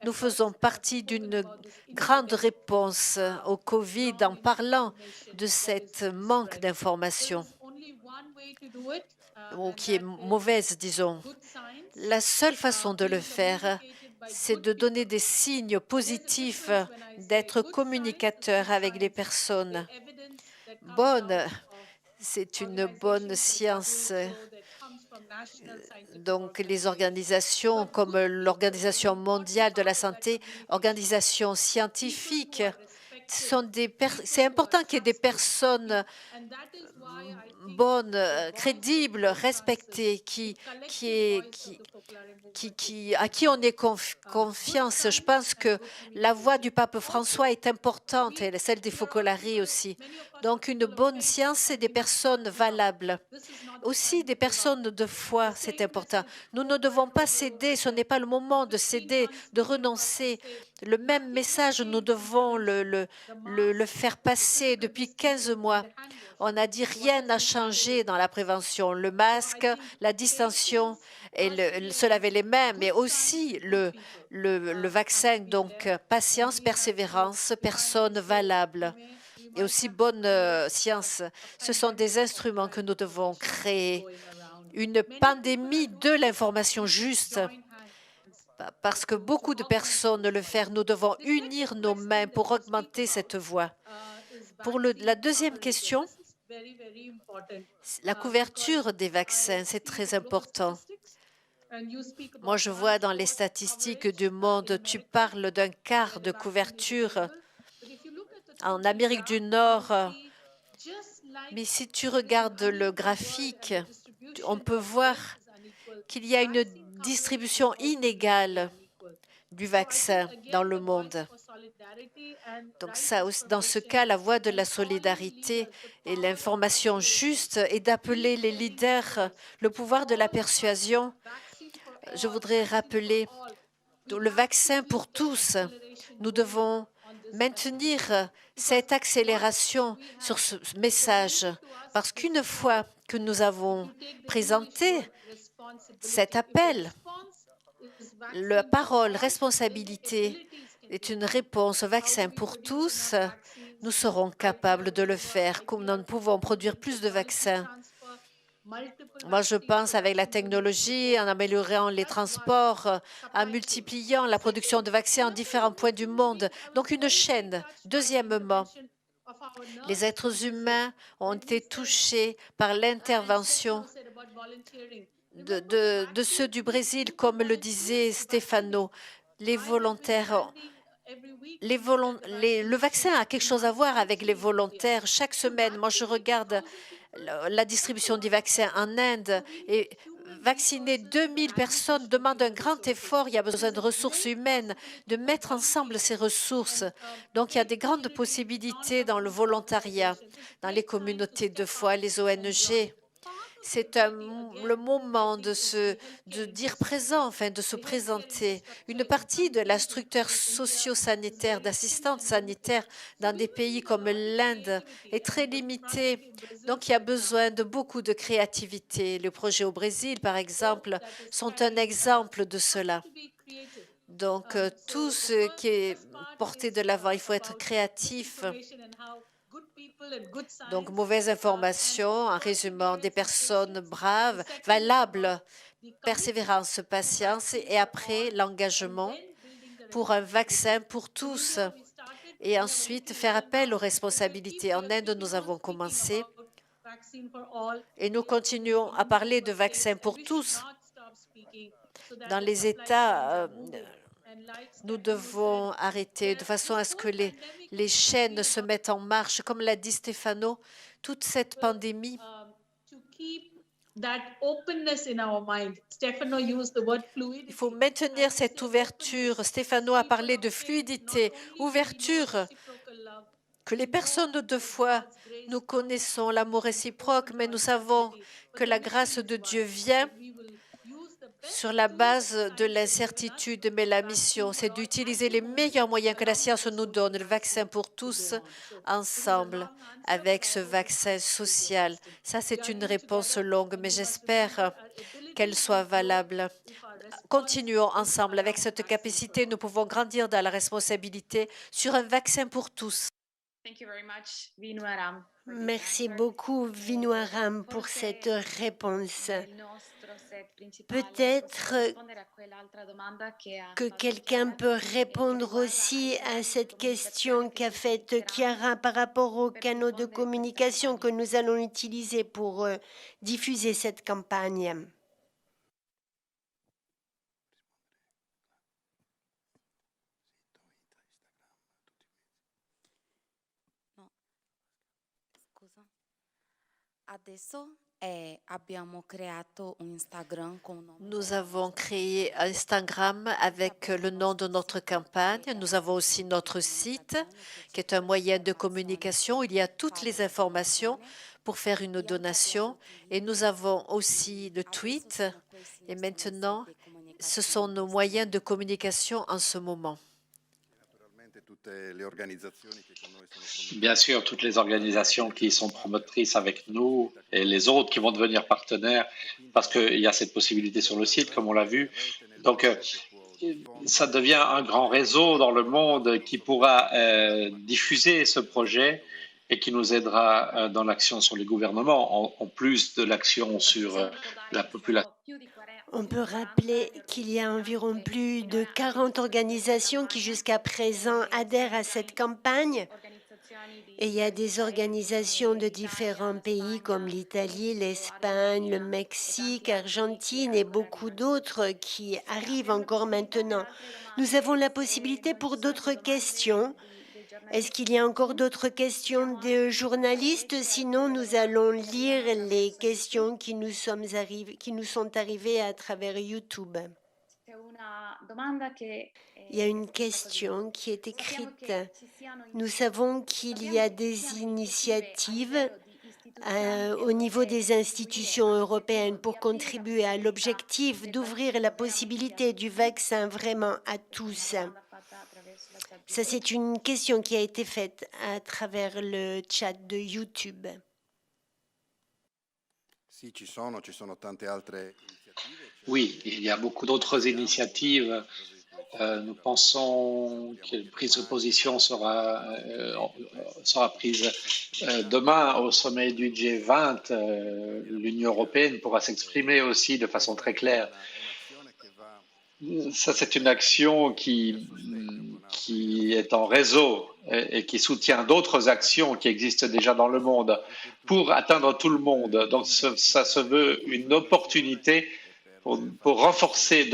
nous faisons partie d'une grande réponse au Covid en parlant de cette manque d'information, ou qui est mauvaise, disons. La seule façon de le faire, c'est de donner des signes positifs, d'être communicateur avec les personnes. C'est une bonne science. Donc, les organisations comme l'Organisation mondiale de la santé, organisations scientifiques, c'est important qu'il y ait des personnes bonnes, crédibles, respectées, à qui on ait confiance. Je pense que la voix du pape François est importante, et celle des Focolari aussi. Donc, une bonne science, c'est des personnes valables. Aussi, des personnes de foi, c'est important. Nous ne devons pas céder, ce n'est pas le moment de céder, de renoncer. Le même message, nous devons le faire passer depuis 15 mois. On a dit rien n'a changé dans la prévention. Le masque, la distanciation et se laver les mains, mais aussi le vaccin. Donc, patience, persévérance, personnes valables et aussi bonne science. Ce sont des instruments que nous devons créer. Une pandémie de l'information juste. parce que beaucoup de personnes le font. Nous devons unir nos mains pour augmenter cette voie. Pour la deuxième question, la couverture des vaccins, c'est très important. Moi, je vois dans les statistiques du monde, tu parles d'un quart de couverture en Amérique du Nord. Mais si tu regardes le graphique, on peut voir qu'il y a une distribution inégale du vaccin dans le monde. Donc ça, dans ce cas, la voie de la solidarité et l'information juste est d'appeler les leaders, le pouvoir de la persuasion. Je voudrais rappeler le vaccin pour tous. Nous devons maintenir cette accélération sur ce message parce qu'une fois que nous avons présenté cet appel, la parole responsabilité est une réponse au vaccin pour tous, nous serons capables de le faire comme nous pouvons produire plus de vaccins. Moi, je pense avec la technologie, en améliorant les transports, en multipliant la production de vaccins en différents points du monde. Donc, une chaîne. Deuxièmement, les êtres humains ont été touchés par l'intervention de ceux du Brésil, comme le disait Stefano. Les volontaires, le vaccin a quelque chose à voir avec les volontaires. Chaque semaine, moi, je regarde la distribution des vaccins en Inde et vacciner 2000 personnes demande un grand effort. Il y a besoin de ressources humaines, de mettre ensemble ces ressources. Donc, il y a des grandes possibilités dans le volontariat, dans les communautés de foi, les ONG. C'est le moment de dire présent, enfin de se présenter. Une partie de la structure socio-sanitaire, d'assistante sanitaire dans des pays comme l'Inde est très limitée. Donc, il y a besoin de beaucoup de créativité. Les projets au Brésil, par exemple, sont un exemple de cela. Donc, tout ce qui est porté de l'avant, il faut être créatif. Donc, mauvaise information, en résumant, des personnes braves, valables, persévérance, patience et après l'engagement pour un vaccin pour tous. Et ensuite, faire appel aux responsabilités. En Inde, nous avons commencé et nous continuons à parler de vaccins pour tous. Dans les États, nous devons arrêter de façon à ce que les chaînes se mettent en marche. Comme l'a dit Stefano, toute cette pandémie, il faut maintenir cette ouverture. Stefano a parlé de fluidité, ouverture, que les personnes de foi, nous connaissons l'amour réciproque, mais nous savons que la grâce de Dieu vient sur la base de l'incertitude, mais la mission, c'est d'utiliser les meilleurs moyens que la science nous donne, le vaccin pour tous, ensemble, avec ce vaccin social. Ça, c'est une réponse longue, mais j'espère qu'elle soit valable. Continuons ensemble. Avec cette capacité, nous pouvons grandir dans la responsabilité sur un vaccin pour tous. Merci beaucoup, Vinu Aram, pour cette réponse. Peut-être que quelqu'un peut répondre aussi à cette question qu'a faite Chiara par rapport aux canaux de communication que nous allons utiliser pour diffuser cette campagne. Nous avons créé Instagram avec le nom de notre campagne. Nous avons aussi notre site qui est un moyen de communication. Il y a toutes les informations pour faire une donation. Et nous avons aussi le tweet. Et maintenant, ce sont nos moyens de communication en ce moment. Bien sûr, toutes les organisations qui sont promotrices avec nous et les autres qui vont devenir partenaires, parce qu'il y a cette possibilité sur le site, comme on l'a vu. Donc, ça devient un grand réseau dans le monde qui pourra diffuser ce projet et qui nous aidera dans l'action sur les gouvernements, en plus de l'action sur la population. On peut rappeler qu'il y a environ plus de 40 organisations qui jusqu'à présent adhèrent à cette campagne. Et il y a des organisations de différents pays comme l'Italie, l'Espagne, le Mexique, l'Argentine et beaucoup d'autres qui arrivent encore maintenant. Nous avons la possibilité pour d'autres questions. Est-ce qu'il y a encore d'autres questions des journalistes? Sinon, nous allons lire les questions qui nous sont arrivées à travers YouTube. Il y a une question qui est écrite. Nous savons qu'il y a des initiatives au niveau des institutions européennes pour contribuer à l'objectif d'ouvrir la possibilité du vaccin vraiment à tous. Ça, c'est une question qui a été faite à travers le chat de YouTube. Oui, il y a beaucoup d'autres initiatives. Nous pensons que la prise de position sera prise demain au sommet du G20. L'Union européenne pourra s'exprimer aussi de façon très claire. Ça, c'est une action qui est en réseau et qui soutient d'autres actions qui existent déjà dans le monde pour atteindre tout le monde. Donc, ça se veut une opportunité pour renforcer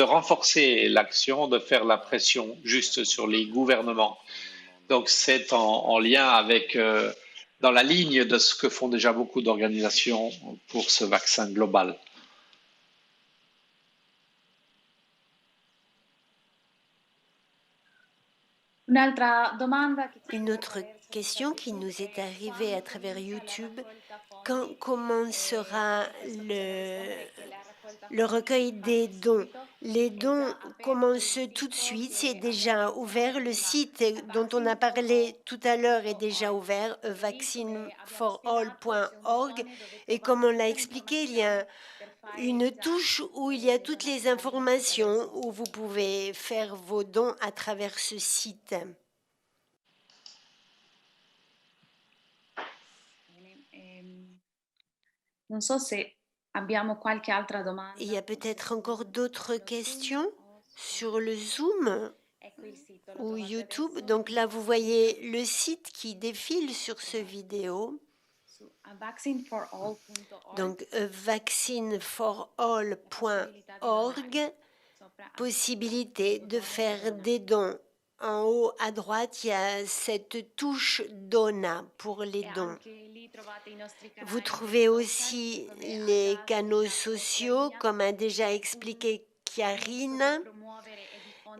l'action, de faire la pression juste sur les gouvernements. Donc, c'est en lien avec, dans la ligne de ce que font déjà beaucoup d'organisations pour ce vaccin global. Une autre question qui nous est arrivée à travers YouTube. Quand commencera le recueil des dons? Les dons commencent tout de suite, c'est déjà ouvert. Le site dont on a parlé tout à l'heure est déjà ouvert, vaccineforall.org. Et comme on l'a expliqué, il y a une touche où il y a toutes les informations, où vous pouvez faire vos dons à travers ce site. Il y a peut-être encore d'autres questions sur le Zoom ou YouTube. Donc là, vous voyez le site qui défile sur ce vidéo. Donc, vaccineforall.org, possibilité de faire des dons. En haut à droite, il y a cette touche Donna pour les dons. Vous trouvez aussi les canaux sociaux, comme a déjà expliqué Karine,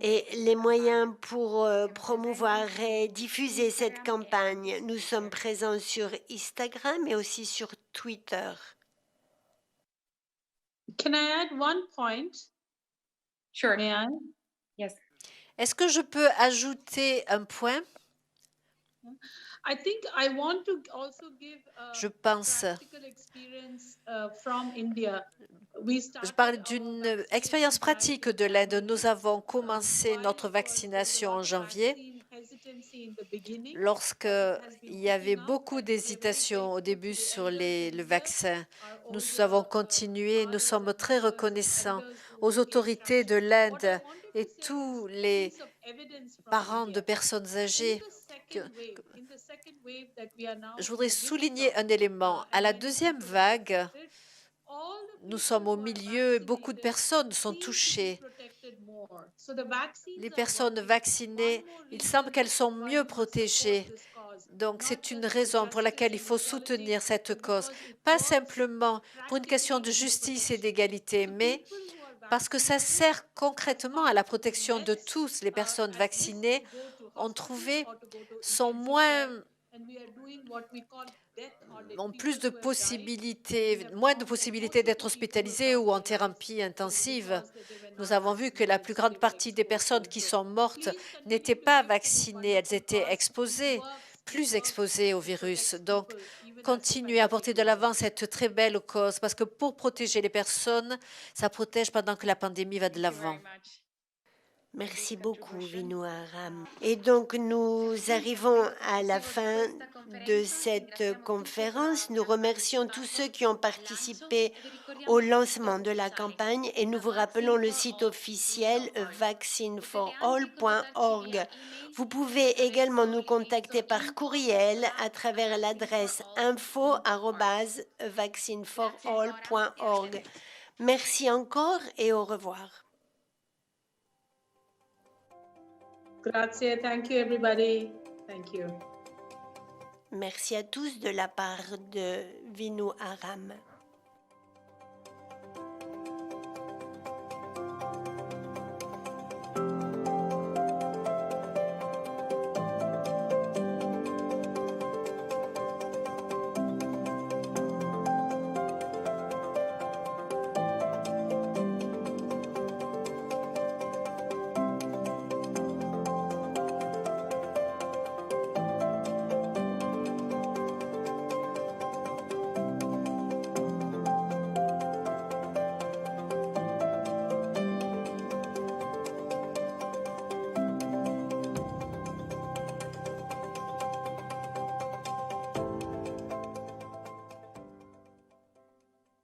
et les moyens pour promouvoir et diffuser cette campagne. Nous sommes présents sur Instagram et aussi sur Twitter. Can I add one point? Sure. May I? Yes. Est-ce que je peux ajouter un point? I think I want to also give Je pense. practical experience from India. We Je started parle our d'une vaccination expérience pratique de l'Inde. drive Nous avons commencé While notre there was a vaccination lot en of janvier, vaccine hesitancy in the beginning, lorsqu'il has been y avait picking up, beaucoup and we are very d'hésitations au grateful début to the sur elders in le India, vaccin. our Nous old avons continué. Nous fathers sommes and très mothers, reconnaissants elders who aux became autorités de fractious. What I l'Inde wanted et to say tous is a les piece of evidence from parents de India. personnes In âgées. the second wave that we are now Je in voudrais the midst souligner of, un élément. À and la many deuxième people are vague, affected, all the nous people sommes au who are milieu et beaucoup de vaccinated personnes sont seem to be touchées. protected more. So the vaccines Les are personnes working. vaccinées, One more il semble reason qu'elles sont why mieux we must support protégées. this cause, Donc, not c'est une just for raison pour justice laquelle il and faut equality, soutenir cette but cause. because it Pas works simplement pour une question de practically in justice et protection. d'égalité, So mais people who are parce que ça vaccinated sert have concrètement à found la protection de less tous. Les personnes at risk vaccinées to go to ont hospitals trouvé, or to go to sont intensive care, moins and we are doing what we call death audit. ont People plus de who have died, we possibilités, have moins de found that possibilités most of d'être the people who have hospitalisés lost ou en their lives thérapie is intensive. because they were Nous not avons vu que la vaccinated, plus so they grande were partie des exposed personnes to qui it. sont mortes Please continue n'étaient to pas give to this vaccinées, elles wonderful étaient cause. It exposées, works, it plus works, exposées au and it virus. protects Donc, people, even as the continuez à porter pandemic de goes l'avant on. cette très belle cause, parce que pour protéger les personnes, ça protège pendant que la pandémie va de Thank you very l'avant. much. Merci beaucoup, Vinu Aram. Et donc, nous arrivons à la fin de cette conférence. Nous remercions tous ceux qui ont participé au lancement de la campagne et nous vous rappelons le site officiel vaccineforall.org. Vous pouvez également nous contacter par courriel à travers l'adresse info@vaccineforall.org. Merci encore et au revoir. Grazie, thank you everybody. Thank you. Merci à tous de la part de Vinu Aram.